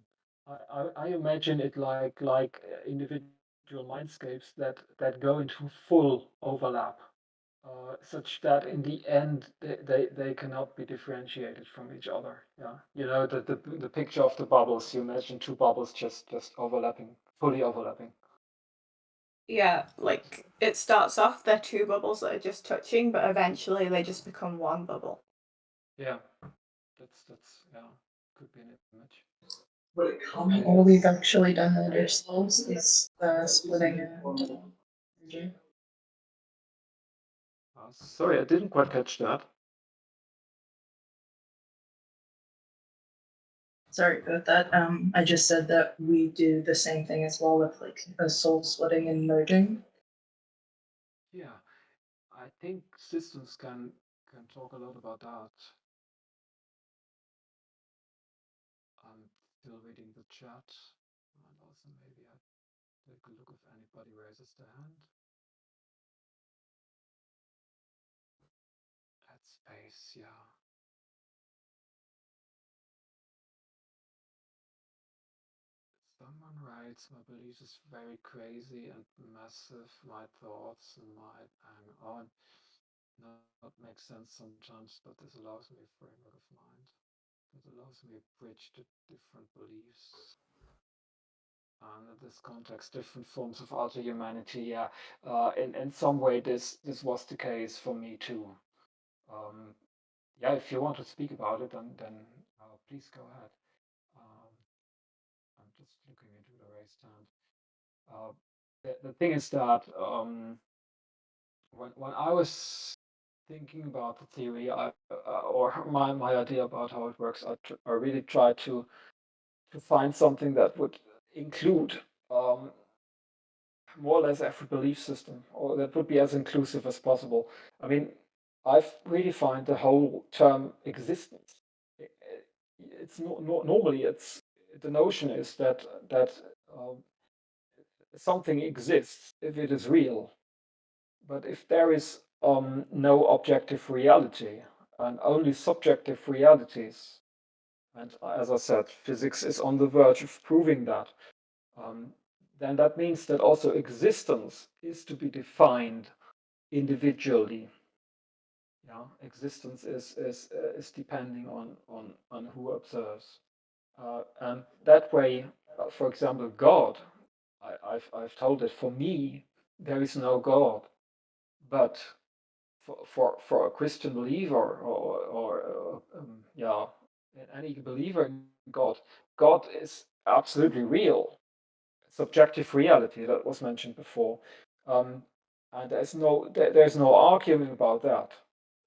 I imagine it like individual mindscapes that go into full overlap, such that in the end they cannot be differentiated from each other. Yeah, the picture of the bubbles. You imagine two bubbles just overlapping, fully overlapping. Yeah, like it starts off, they're two bubbles that are just touching, but eventually they just become one bubble. Yeah, that's yeah, could be an image. All we've actually done that ourselves is splitting and merging. Sorry, I didn't quite catch that. Sorry about that. I just said that we do the same thing as well with like a soul splitting and merging. Yeah, I think systems can talk a lot about that. I'm still reading the chat, and also maybe I take a look if anybody raises their hand. Add space, yeah. Someone writes, my beliefs is very crazy and massive. My thoughts might hang on. Not make sense sometimes, but this allows me a framework of mind. This allows me a bridge to different beliefs. And in this context, different forms of alter humanity. Yeah, in some way, this was the case for me too. Um, yeah, if you want to speak about it, then please go ahead. Um, I'm just looking into the race stand. The thing is that when I was thinking about the theory, or my idea about how it works, I really tried to find something that would include more or less every belief system, or that would be as inclusive as possible. I mean, I've really find the whole term existence. It's normally it's the notion is that um, something exists if it is real. But if there is no objective reality and only subjective realities, and as I said, physics is on the verge of proving that, um, then that means that also existence is to be defined individually. Yeah, existence is depending on who observes, and that way, for example, God. I've told it for me there is no God, but for a Christian believer or yeah, any believer in God, God is absolutely real, subjective reality that was mentioned before, um, and there's no arguing about that.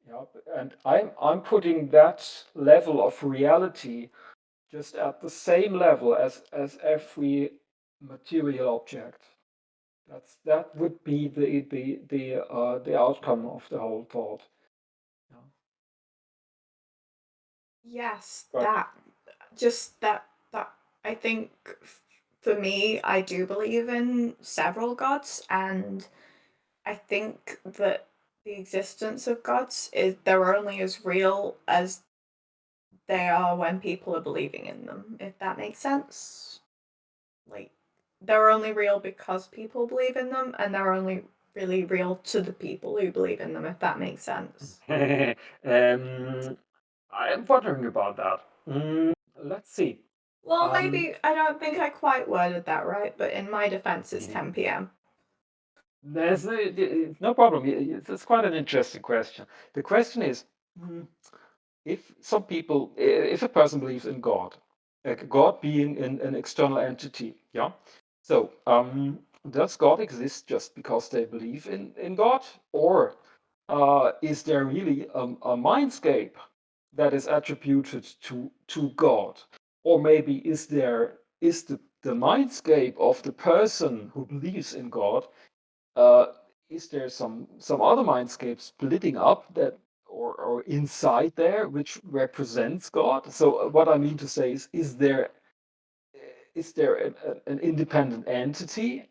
Yeah, and I'm putting that level of reality just at the same level as every material object. That would be the outcome of the whole thought. Yeah. Yes, But that I think for me, I do believe in several gods, and I think that the existence of gods is they're only as real as they are when people are believing in them, if that makes sense. Like, they're only real because people believe in them, and they're only really real to the people who believe in them, if that makes sense. I'm wondering about that. Let's see. Well, Um, maybe I don't think I quite worded that right, but in my defense, it's 10 p.m. it's no problem. It's quite an interesting question. The question is, if some people, if a person believes in God, God being an external entity, yeah. So, does God exist just because they believe in God, or is there really a mindscape that is attributed to God, or maybe is the mindscape of the person who believes in God, uh, is there some other mindscape splitting up that or inside there which represents God? So what I mean to say is there an independent entity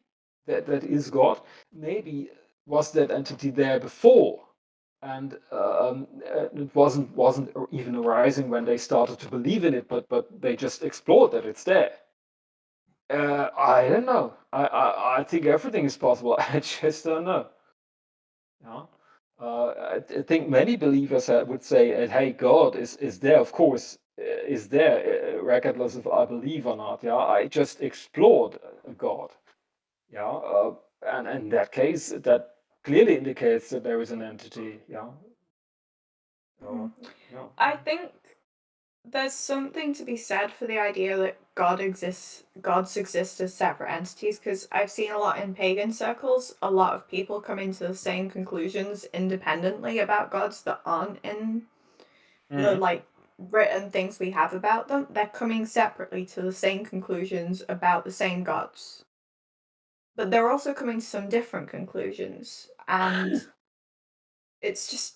that is God? Maybe was that entity there before, and it wasn't even arising when they started to believe in it, but they just explored that it's there. I don't know. I think everything is possible. I just don't know. Yeah. I think many believers would say, "Hey, God is there. Of course, is there, regardless if I believe or not." Yeah, I just explored God. Yeah, and in that case, that clearly indicates that there is an entity. Yeah. So, yeah. I think there's something to be said for the idea that gods exist as separate entities, because I've seen a lot in pagan circles, a lot of people coming to the same conclusions independently about gods that aren't in the like written things we have about them. They're coming separately to the same conclusions about the same gods. But they're also coming to some different conclusions, and it's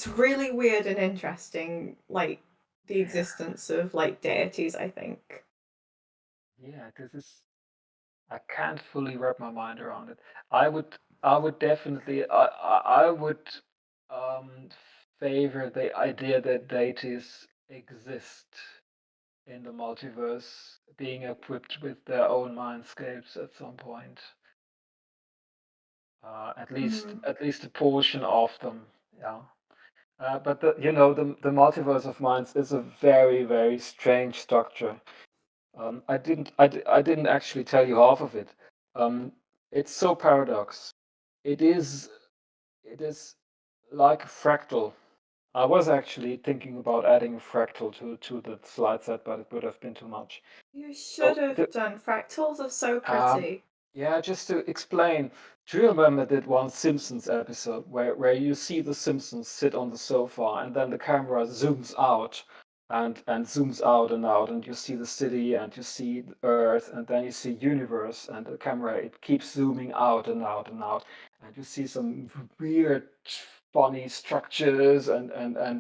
really weird and interesting, like the existence of like deities, I think. Yeah, this is. I can't fully wrap my mind around it. I would definitely, I would um, favor the idea that deities exist in the multiverse, being equipped with their own mindscapes at some point. At least a portion of them. Yeah. But the multiverse of minds is a very, very strange structure. I didn't actually tell you half of it. It's so paradox. It is it is like a fractal. I was actually thinking about adding a fractal to the slide set, but it would have been too much. You should So have done. Fractals are so um, pretty. yeah, just to explain, do you remember that one Simpsons episode where you see the Simpsons sit on the sofa and then the camera zooms out and zooms out and you see the city and you see the Earth and then you see universe and the camera it keeps zooming out and you see some weird funny structures and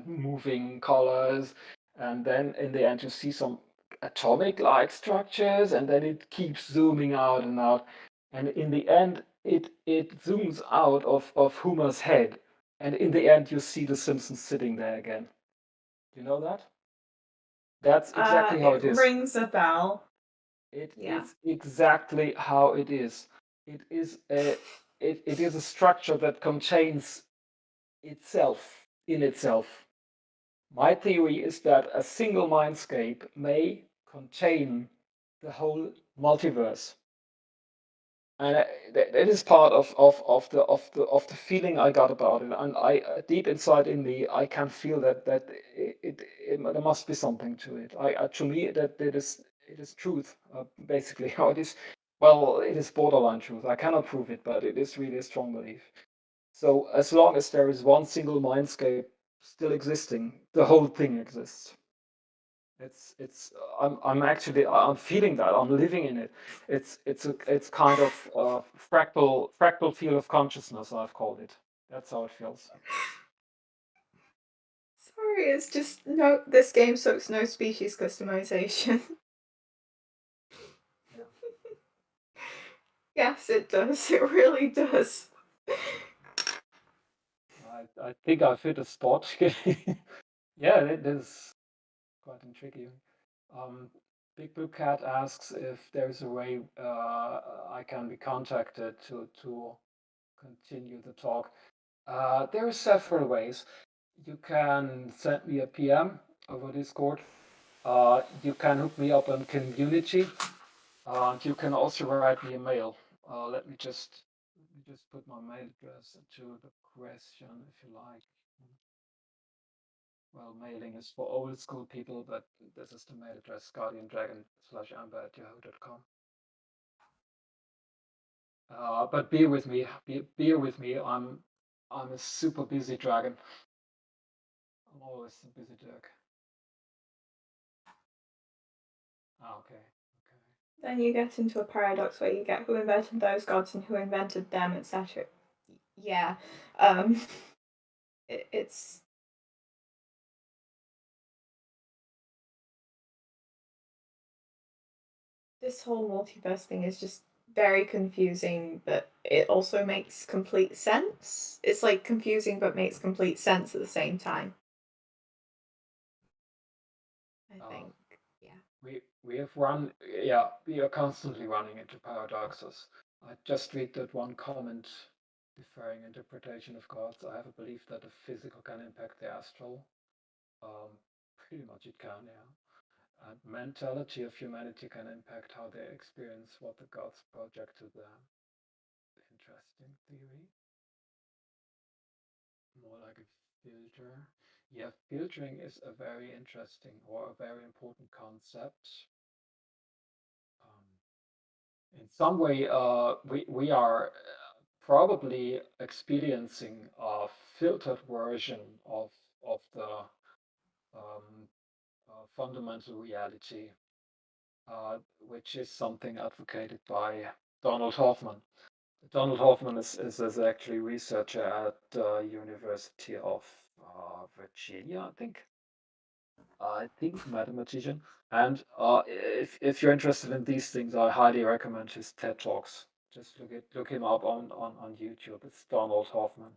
moving colors and then in the end you see some atomic like structures and then it keeps zooming out. and in the end, it zooms out of Homer's head, and in the end, you see the Simpsons sitting there again. Do you know that? That's exactly how It it is. rings a bell. It Yeah. is exactly how it is. It is a structure that contains itself in itself. My theory is that a single mindscape may contain the whole multiverse, and that is part of the feeling I got about it. And I deep inside in me, I can feel that there must be something to it. To me that it is truth, basically how it is. Well, it is borderline truth. I cannot prove it, but it is really a strong belief. So as long as there is one single mindscape still existing, the whole thing exists. It's I'm feeling that I'm living in it. It's kind of fractal field of consciousness, I've called it. That's how it feels. Sorry, it's just no. This game sucks. No species customization. Yeah. Yes, it does. It really does. I think I fit a spot. Yeah, it is quite intriguing. Um, Big Blue Cat asks if there's a way I can be contacted to continue the talk. There are several ways. You can send me a PM over Discord. You can hook me up on community. You can also write me a mail. Let me just put my mail address into the question if you like. Well, mailing is for old school people, but this is the mail address, guardiandragon/amber@yahoo.com. But bear with me. Bear with me. I'm a super busy dragon. I'm always a busy Dirk. Okay. Then you get into a paradox where you get who invented those gods and who invented them, etc. Yeah. It's this whole multiverse thing is just very confusing, but it also makes complete sense. It's like confusing but makes complete sense at the same time. I think. Yeah. We are constantly running into paradoxes. I just read that one comment deferring interpretation of gods. I have a belief that the physical can impact the astral. Um, Pretty much it can, yeah. And mentality of humanity can impact how they experience what the gods project to them. Interesting theory. More like a filter. Yeah, filtering is a very interesting or a very important concept. In some way, we are probably experiencing a filtered version of the fundamental reality, which is something advocated by Donald Hoffman. Donald Hoffman is actually researcher at the University of Virginia, I think. Mathematician. And if you're interested in these things, I highly recommend his TED Talks. Just look him up on YouTube. It's Donald Hoffman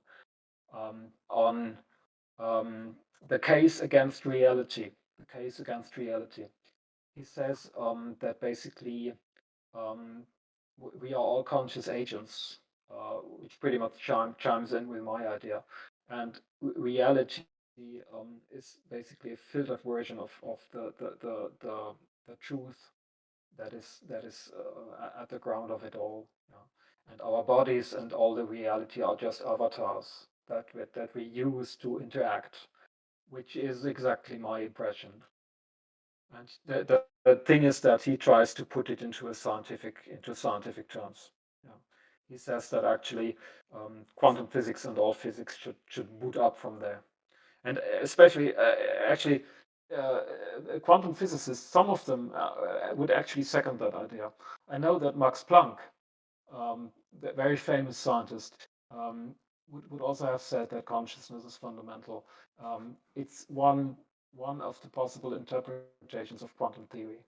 on the case against reality. The case against reality. He says that basically um, we are all conscious agents, which pretty much chimes in with my idea. And reality is basically a filtered version of the truth that is at the ground of it all. Yeah. And our bodies and all the reality are just avatars that we use to interact, which is exactly my impression. And the thing is that he tries to put it into scientific terms. Yeah. He says that actually quantum physics and all physics should boot up from there, and especially actually quantum physicists, some of them would actually second that idea. I know that Max Planck, the very famous scientist, would also have said that consciousness is fundamental. It's one of the possible interpretations of quantum theory.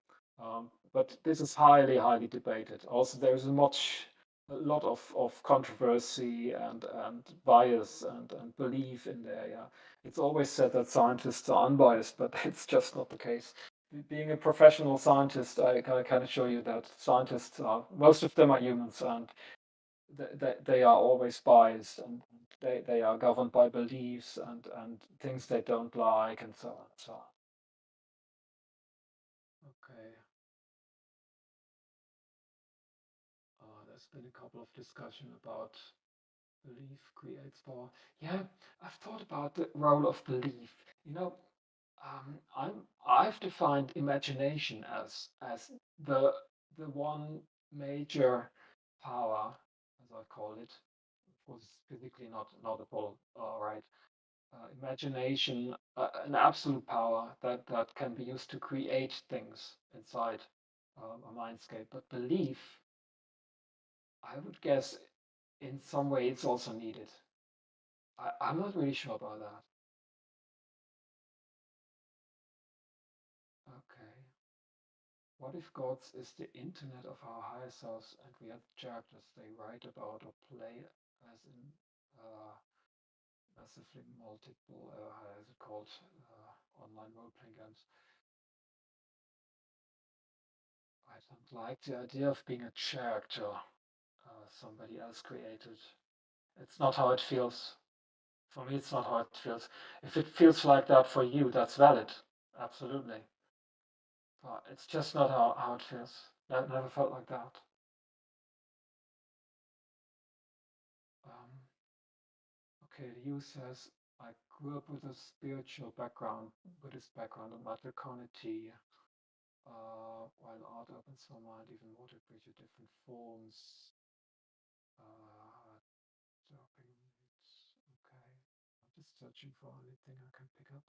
But this is highly debated. Also, there is a much a lot of controversy and bias and belief in there. Yeah, it's always said that scientists are unbiased, but it's just not the case. Being a professional scientist, I can assure you that scientists are, most of them are humans, and they are always biased, and they are governed by beliefs and things they don't like, and so on and so on. Okay. There's been a couple of discussion about belief creates power. Yeah, I've thought about the role of belief. You know, I've defined imagination as the the one major power, as I call it. Of course, it's physically not at all right. Imagination, an absolute power that can be used to create things inside a mindscape. But belief, I would guess, in some way, it's also needed. I'm not really sure about that. Okay. What if God's is the internet of our higher selves and we are the characters they write about or play as in massively multiple, how is it called, online role-playing games? I don't like the idea of being a character somebody else created. It's not how it feels. For me, it's not how it feels. If it feels like that for you, that's valid. Absolutely. But it's just not how it feels. Never felt like that. Um, okay, Liu says, I grew up with a spiritual background, Buddhist background, and metaphysical, while art opens my mind even more to appreciate different forms. Uh, okay. I'm just searching for anything I can pick up.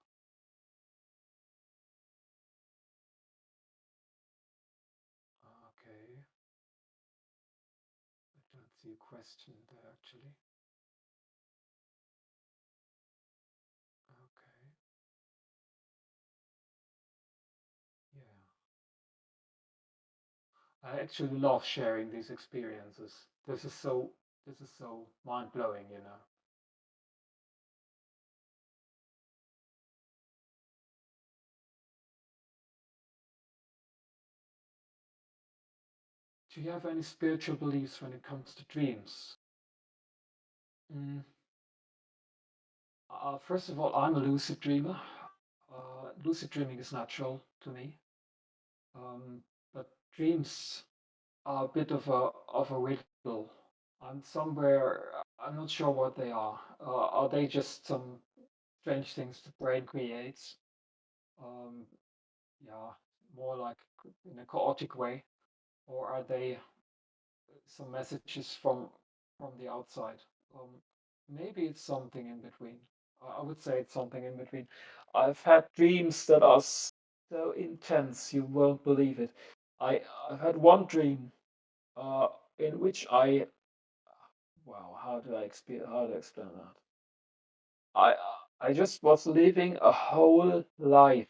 Okay. I don't see a question there actually. Okay. Yeah. I actually love sharing these experiences. This is so mind-blowing, you know. Do you have any spiritual beliefs when it comes to dreams? Mm, first of all, I'm a lucid dreamer. Lucid dreaming is natural to me, but dreams are a bit of a riddle. I'm not sure what they are. Are they just some strange things the brain creates? Um, yeah, more like in a chaotic way, or are they some messages from the outside? Um, Maybe it's something in between. I would say it's something in between. I've had dreams that are so intense you won't believe it. I've had one dream uh, in which wow, how do I explain that? I I just was living a whole life,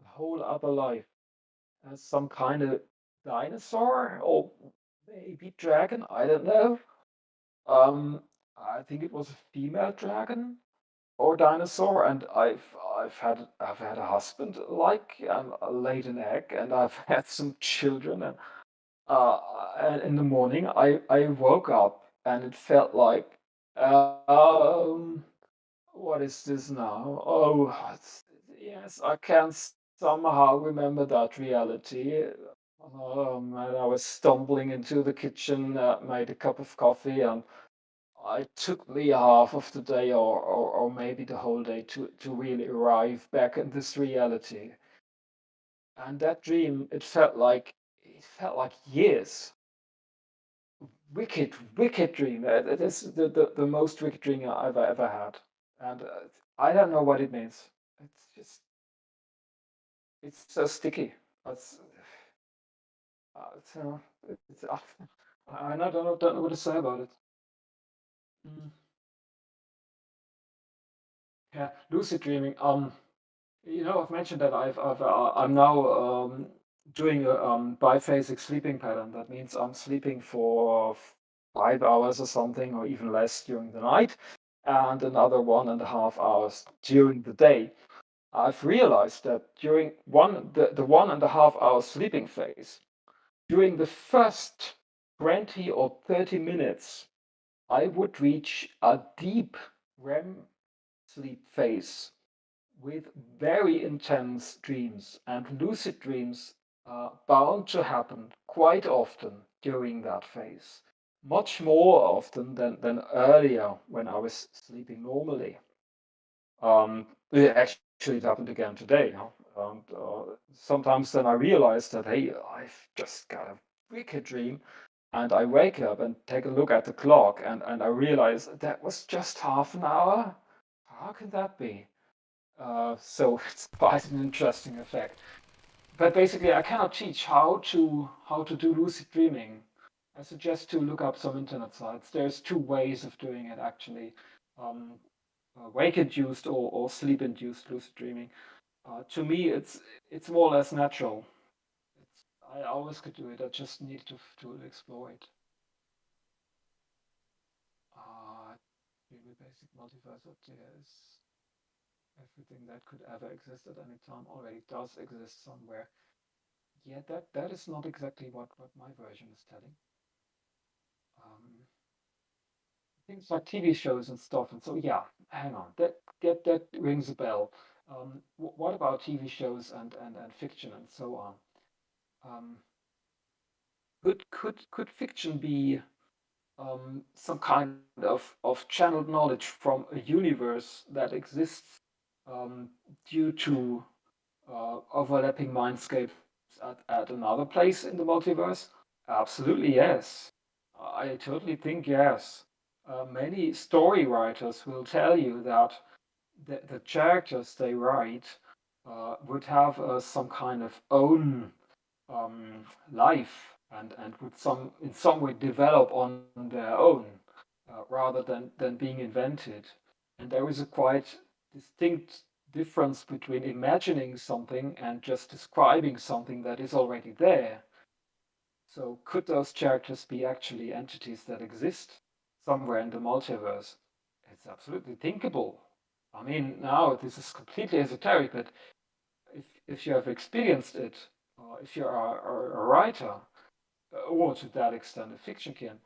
a whole other life as some kind of dinosaur or maybe dragon. I don't know. Um, I think it was a female dragon or dinosaur, and I've had a husband like and laid an egg, and I've had some children, uh, and in the morning I woke up and it felt like what is this now? Oh, yes, I can somehow remember that reality. And I was stumbling into the kitchen, made a cup of coffee, and it took me half of the day or maybe the whole day to really arrive back in this reality. And that dream, it felt like years. Wicked dream. It is the most wicked dream I've ever had. And I don't know what it means. It's just, it's so sticky. It's, it's, it's I don't know what to say about it. Mm. Yeah, lucid dreaming. I've mentioned that I'm now doing a biphasic sleeping pattern. That means I'm sleeping for 5 hours or something, or even less during the night, and another 1.5 hours during the day. I've realized that during the 1.5 hour sleeping phase, during the first 20 or 30 minutes, I would reach a deep REM sleep phase with very intense dreams, and lucid dreams are bound to happen quite often during that phase, much more often than earlier when I was sleeping normally. Actually, it happened again today. And sometimes then I realize that, hey, I've just got a wicked dream. And I wake up and take a look at the clock, and I realize that was just half an hour. How can that be? So it's quite an interesting effect. But basically, I cannot teach how to do lucid dreaming. I suggest to look up some internet sites. There's two ways of doing it actually. Um, Wake-induced or sleep-induced lucid dreaming. To me, it's more or less natural. I always could do it. I just need to explore it. Really basic multiverse that there is everything that could ever exist at any time already does exist somewhere. Yeah, that is not exactly what my version is telling. Things like TV shows and stuff, and so yeah, hang on, that rings a bell. What about TV shows and fiction and so on? Um, could fiction be some kind of channeled knowledge from a universe that exists due to overlapping mindscapes at another place in the multiverse? Absolutely, yes. I totally think yes. Many story writers will tell you that the characters they write would have some kind of own life and would in some way develop on their own rather than being invented. And there is a quite distinct difference between imagining something and just describing something that is already there. So could those characters be actually entities that exist somewhere in the multiverse? It's absolutely thinkable. I mean, now this is completely esoteric, but if you have experienced it, or if you're a writer, or to that extent a fiction can,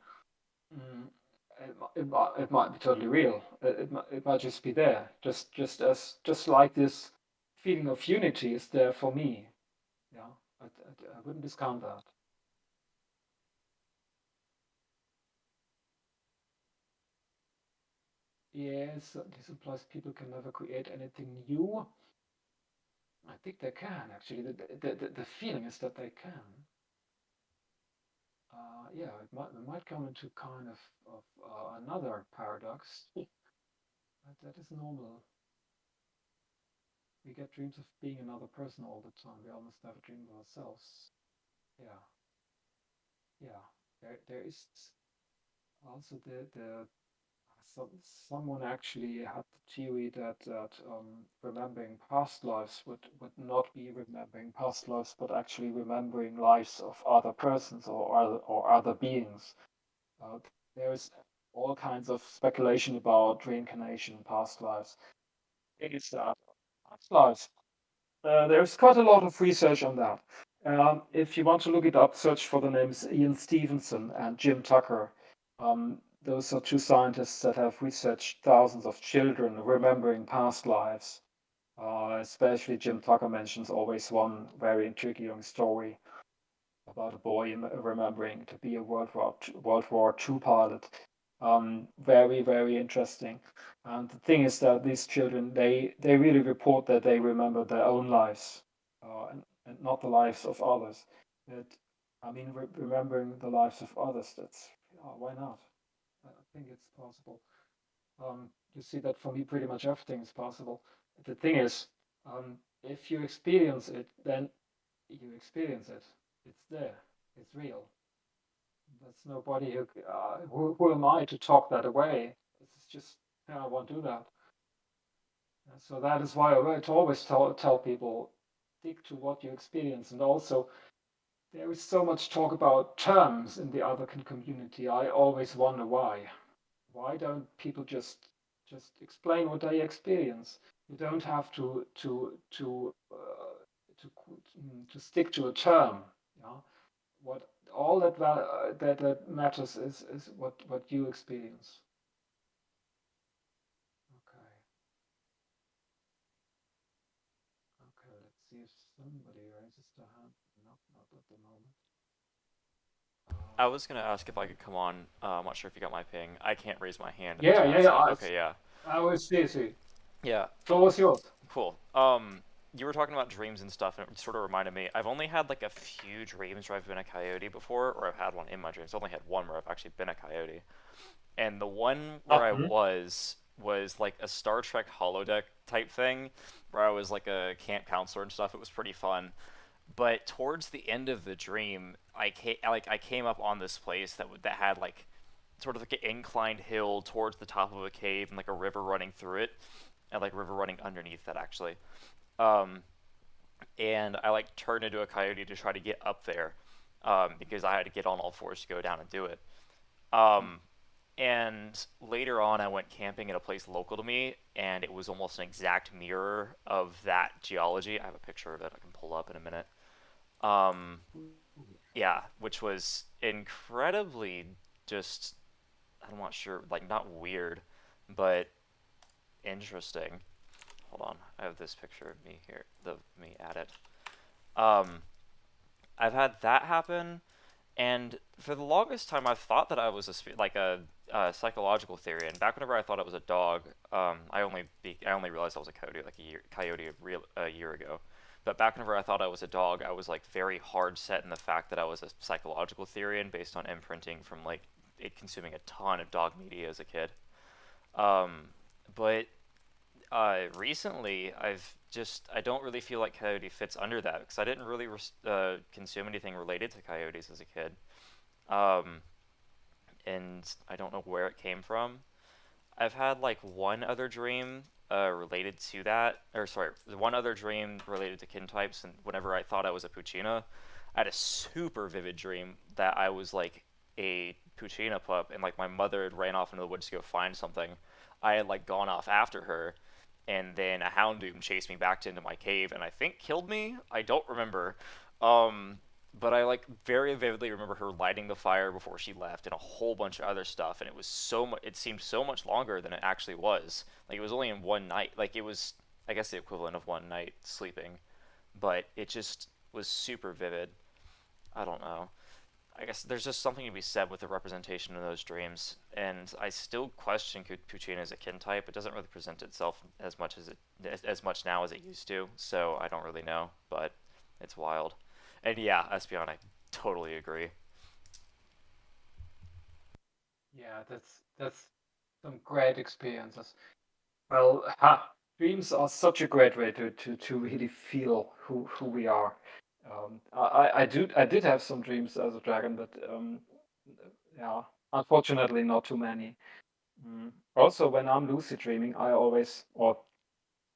mm, it might be totally real. It might just be there, just like this feeling of unity is there for me. Yeah, I wouldn't discount that. Yes, this implies people can never create anything new. I think they can actually. The feeling is that they can. Yeah, we might come into kind of another paradox. That is normal. We get dreams of being another person all the time. We almost never dream of ourselves. Yeah, yeah. There is also the someone actually had the theory that remembering past lives would not be remembering past lives, but actually remembering lives of other persons or other beings. Uh, there is all kinds of speculation about reincarnation, past lives. It is that past lives. There's quite a lot of research on that. If you want to look it up, search for the names Ian Stevenson and Jim Tucker. Those are two scientists that have researched thousands of children remembering past lives. Especially Jim Tucker mentions always one very intriguing story about a boy remembering to be a World War II pilot. Very, very interesting. And the thing is that these children, they really report that they remember their own lives and not the lives of others. But, I mean, remembering the lives of others, why not? I think it's possible. You see that for me, pretty much everything is possible. The thing is, if you experience it, then you experience it. It's there. It's real. There's nobody who am I to talk that away? It's just, I won't do that. And so that is why I always tell people stick to what you experience, and also there is so much talk about terms in the Otherkin community. I always wonder why. Why don't people just explain what they experience? You don't have to stick to a term. Yeah, what all that matters is what you experience. Okay. Okay, let's see if somebody raises their hand. Not at the moment. I was gonna ask if I could come on. I'm not sure if you got my ping. I can't raise my hand in the Yeah, chat, yeah, so yeah. okay, yeah, I will see. yeah, Floor is yours. cool. You were talking about dreams and stuff, and it sort of reminded me. I've only had like a few dreams where I've been a coyote before, or I've had one in my dreams. I've only had one where I've actually been a coyote, and the one where I was like a Star Trek holodeck type thing, where I was like a camp counselor and stuff. It was pretty fun. But towards the end of the dream, I came up on this place that had like sort of like an inclined hill towards the top of a cave and like a river running through it, and like river running underneath that actually. Um, and I like turned into a coyote to try to get up there, because I had to get on all fours to go down and do it. Um, and later on, I went camping at a place local to me, and it was almost an exact mirror of that geology. I have a picture of it I can pull up in a minute. Um, yeah, which was incredibly just, I'm not sure, like not weird, but interesting. Hold on, I have this picture of me here, the me at it. Um, I've had that happen, and for the longest time, I've thought that I was like a psychological theory. And back whenever I thought I was a dog, I only realized I was a coyote a year ago. But back whenever I thought I was a dog, I was like very hard set in the fact that I was a psychological theorian based on imprinting from like it consuming a ton of dog media as a kid. Um, but recently, I don't really feel like coyote fits under that because I didn't really consume anything related to coyotes as a kid. Um, and I don't know where it came from. I've had like one other dream related to that, or sorry, one other dream related to kin types, and whenever I thought I was a Puccina, I had a super vivid dream that I was like a Puccina pup, and like my mother had ran off into the woods to go find something. I had like gone off after her, and then a houndoom chased me back into my cave, and I think killed me. I don't remember. Um, but I like very vividly remember her lighting the fire before she left and a whole bunch of other stuff, and it was so much, it seemed so much longer than it actually was. Like it was only in one night. Like it was, I guess, the equivalent of one night sleeping, but it just was super vivid. I don't know. I guess there's just something to be said with the representation of those dreams, and I still question Puccina as a kin type. It doesn't really present itself as much now as it used to, so I don't really know, but it's wild. And yeah, Espion, I totally agree. Yeah, that's some great experiences. Well, dreams are such a great way to really feel who we are. I did have some dreams as a dragon, but yeah, unfortunately not too many. Also, when I'm lucid dreaming, I always, or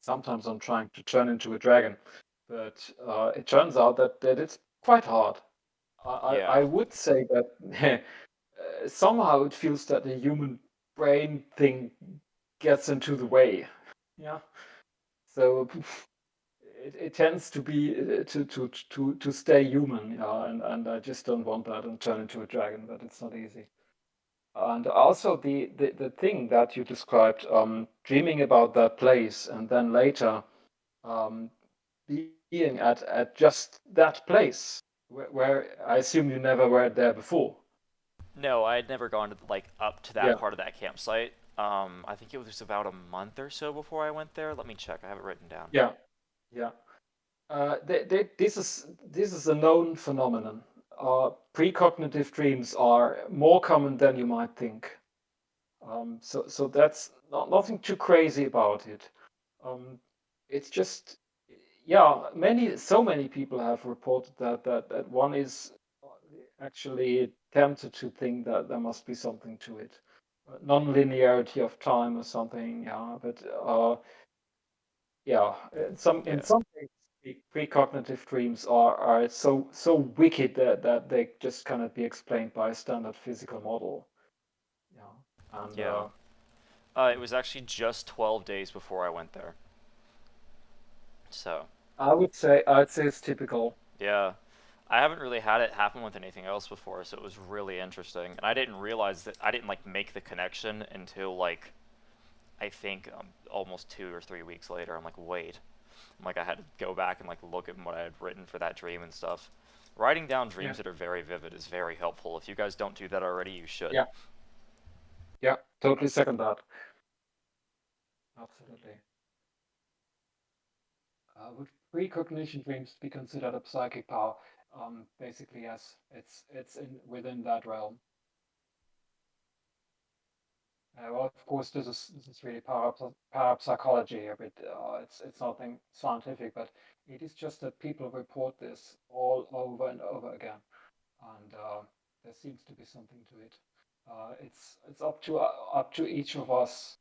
sometimes I'm trying to turn into a dragon, but it turns out that it's quite hard. I Yeah, would say that somehow it feels that the human brain thing gets into the way. Yeah. So it tends to be to stay human, yeah, and I just don't want that and turn into a dragon, but it's not easy. And also the thing that you described, dreaming about that place and then later um, being at just that place where I assume you never were there before. no, I had never gone to like up to that Yeah, part of that campsite. I think it was about a month or so before I went there. Let me check. I have it written down. yeah, yeah. This is a known phenomenon. Precognitive dreams are more common than you might think. So that's nothing too crazy about it. Um, it's just, yeah, so many people have reported that one is actually tempted to think that there must be something to it. Non-linearity of time or something, yeah. But yeah, in Yeah. some cases Precognitive dreams are so wicked that they just cannot be explained by a standard physical model. Yeah, and Yeah. It was actually just 12 days before I went there. So, I'd say it's typical. yeah. I haven't really had it happen with anything else before, so it was really interesting. And I didn't realize that I didn't like make the connection until like I think almost 2 or 3 weeks later. I'm like, wait. I'm like, I had to go back and like look at what I had written for that dream and stuff. Writing down dreams Yeah, that are very vivid is very helpful. If you guys don't do that already, you should. yeah, yeah. Totally second that. Absolutely. Would precognition dreams be considered a psychic power? Basically, yes. It's in within that realm. Well, of course, this is really parapsychology a bit. It's nothing scientific, but it is just that people report this all over and over again, and there seems to be something to it. It's up to each of us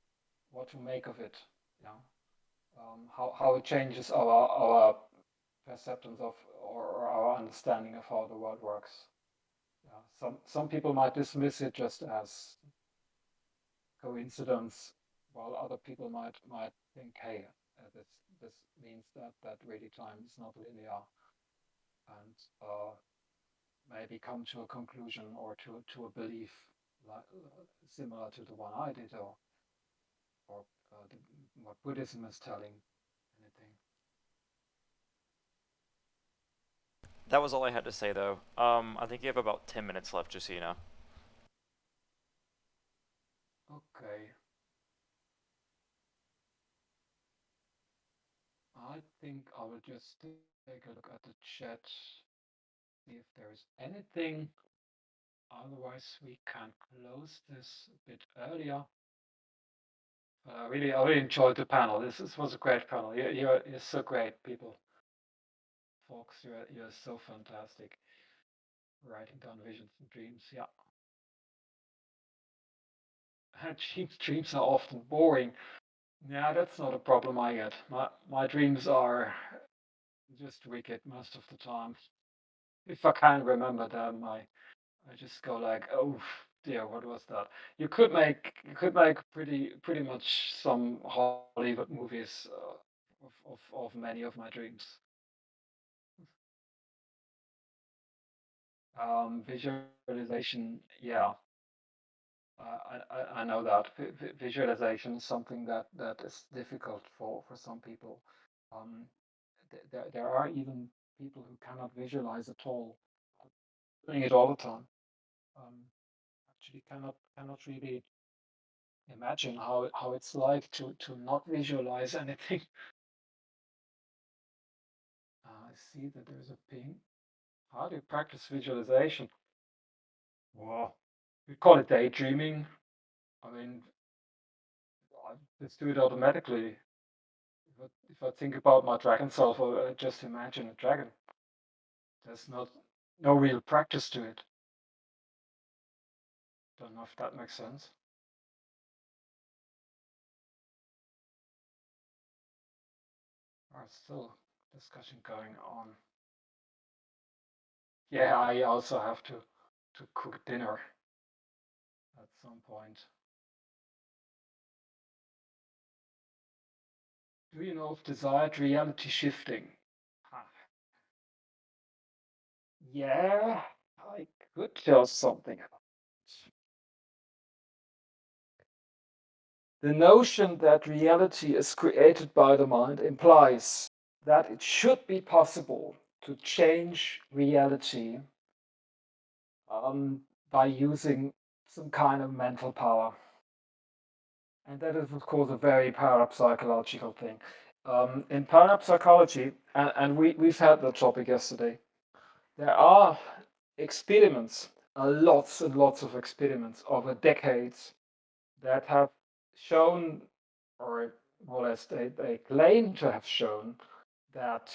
what to make of it. Yeah, how it changes our perceptions of or our understanding of how the world works. Yeah, some people might dismiss it just as coincidence, while other people might think, hey, this means that really time is not linear, and maybe come to a conclusion or to a belief like, similar to the one I did, or the, what Buddhism is telling. Anything. That was all I had to say, though. I think you have about 10 minutes left, just so you know. Okay. I think I will just take a look at the chat, see if there is anything. Otherwise, we can close this a bit earlier. I really enjoyed the panel. This was a great panel. You're so great, people. Folks, you're so fantastic. Writing down visions and dreams. Yeah. Dreams are often boring. Yeah, that's not a problem I get. My dreams are just wicked most of the time. If I can't remember them, I just go like, oh dear, what was that? You could make pretty much some Hollywood movies of many of my dreams. Visualization, yeah, I know that visualization is something that is difficult for some people. Um, there are even people who cannot visualize at all, doing it all the time. Um, actually, cannot really imagine how it's like to not visualize anything. I see that there's a ping. How do you practice visualization? Wow. We call it daydreaming. I mean, just do it automatically. If I think about my dragon self, I just imagine a dragon. There's no real practice to it. Don't know if that makes sense. There's still discussion going on. Yeah, I also have to cook dinner at some point. Do you know of desired reality shifting? Ah, yeah, I could tell something about it. The notion that reality is created by the mind implies that it should be possible to change reality um, by using some kind of mental power. And that is, of course, a very parapsychological thing. In parapsychology, and we've had the topic yesterday, there are experiments, lots and lots of experiments over decades that have shown, or more or less they claim to have shown, that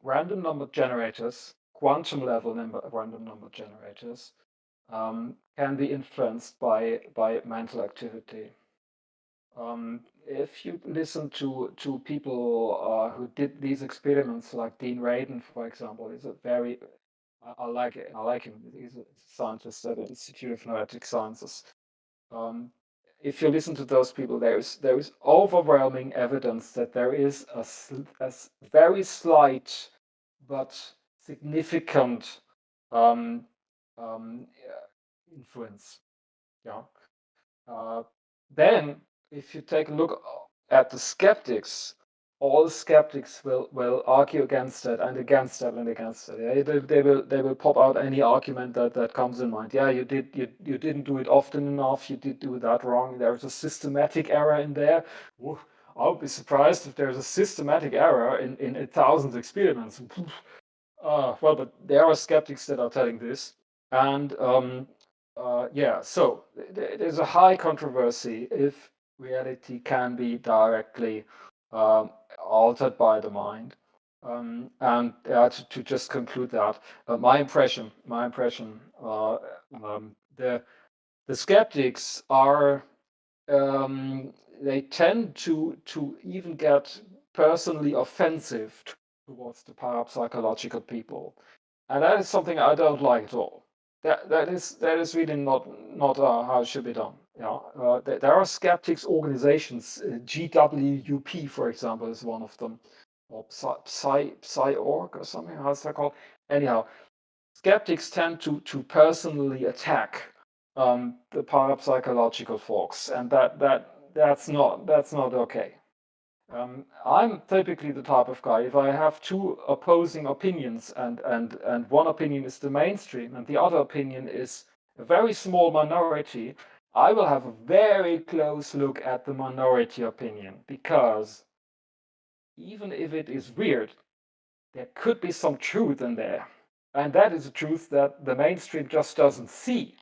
random number generators, quantum level random number generators, can be influenced by mental activity. If you listen to people who did these experiments, like Dean Radin, for example, is a very I like it. I like him. He's a scientist at the Institute of Noetic Sciences. Um, if you listen to those people, there is overwhelming evidence that there is a very slight but significant um, influence. Yeah. Uh, then, if you take a look at the skeptics, all skeptics will argue against it and against it and against it. Yeah, they will pop out any argument that comes in mind. Yeah, you didn't do it often enough. You did do that wrong. There's a systematic error in there. Ooh, I would be surprised if there's a systematic error in 1,000 experiments. Well, but there are skeptics that are telling this, and yeah, so there's a high controversy if reality can be directly um, altered by the mind. And to just conclude that, my impression, the skeptics are they tend to even get personally offensive towards the parapsychological people, and that is something I don't like at all. That is really not how it should be done. Yeah, there are skeptics organizations. GWUP, for example, is one of them, or Psy.org or something. How's that called? Anyhow, skeptics tend to personally attack the parapsychological folks, and that's not okay. I'm typically the type of guy, if I have two opposing opinions and one opinion is the mainstream and the other opinion is a very small minority, I will have a very close look at the minority opinion, because even if it is weird, there could be some truth in there. And that is a truth that the mainstream just doesn't see.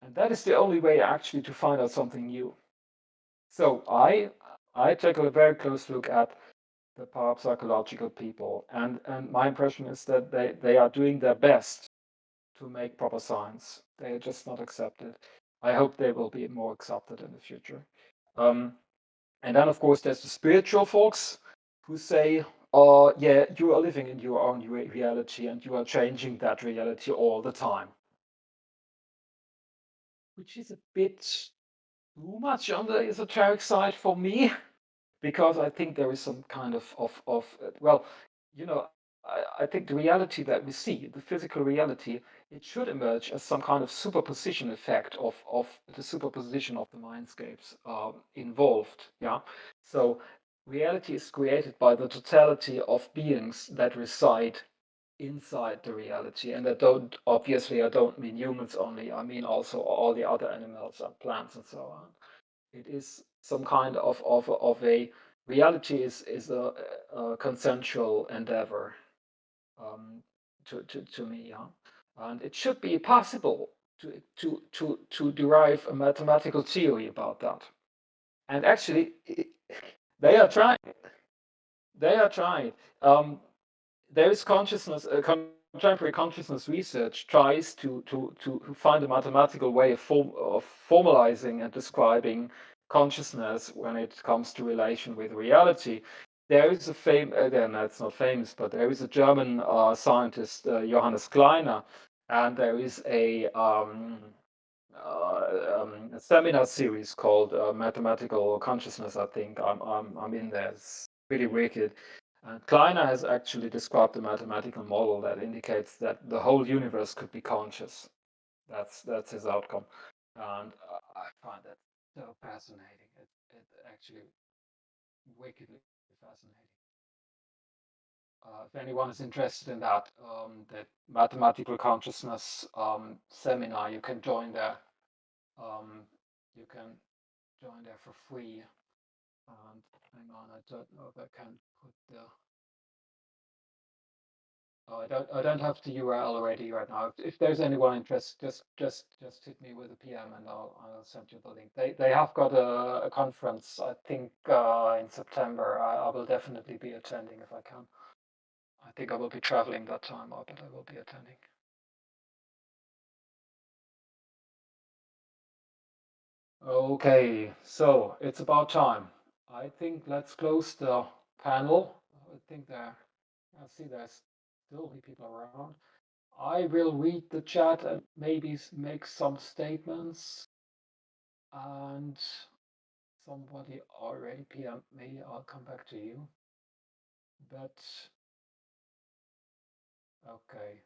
And that is the only way actually to find out something new. So I take a very close look at the parapsychological people, and my impression is that they are doing their best to make proper science. They are just not accepted. I hope they will be more accepted in the future. And then, of course, there's the spiritual folks who say, "Oh, yeah, you are living in your own reality, and you are changing that reality all the time," which is a bit too much on the esoteric side for me, because I think there is some kind of well, you know, I think the reality that we see, the physical reality, it should emerge as some kind of superposition effect of the superposition of the mindscapes involved. Yeah, so reality is created by the totality of beings that reside inside the reality, and I don't mean humans only. I mean also all the other animals and plants and so on. It is some kind of a reality is a consensual endeavor, to me, yeah. And it should be possible to derive a mathematical theory about that. And actually, they are trying. They are trying. There is consciousness. Contemporary consciousness research tries to find a mathematical way of formalizing and describing consciousness when it comes to relation with reality. There is a again, that's not famous, but there is a German scientist, Johannes Kleiner, and there is a seminar series called Mathematical Consciousness. I think I'm in there. It's pretty wicked. And Kleiner has actually described a mathematical model that indicates that the whole universe could be conscious. That's his outcome, and I find that so fascinating. It actually wickedly fascinating. If anyone is interested in that mathematical consciousness seminar, you can join there. You can join there for free. And hang on, I don't know if I can put the. Oh, I don't have the URL already right now. If there's anyone interested, just hit me with a PM and I'll send you the link. They have got a conference, I think, in September. I will definitely be attending if I can. I think I will be traveling that time, but I will be attending. Okay, so it's about time. I think let's close the panel. I think I see there's still people around. I will read the chat and maybe make some statements. And somebody already PM'd me. I'll come back to you. But okay,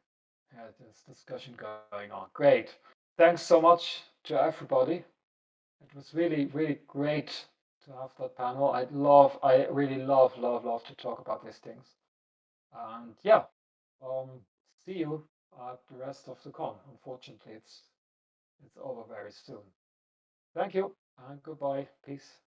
yeah, there's discussion going on. Great. Thanks so much to everybody. It was really, really great to have that panel. I really love to talk about these things. And yeah, see you at the rest of the con. Unfortunately, it's over very soon. Thank you and goodbye. Peace.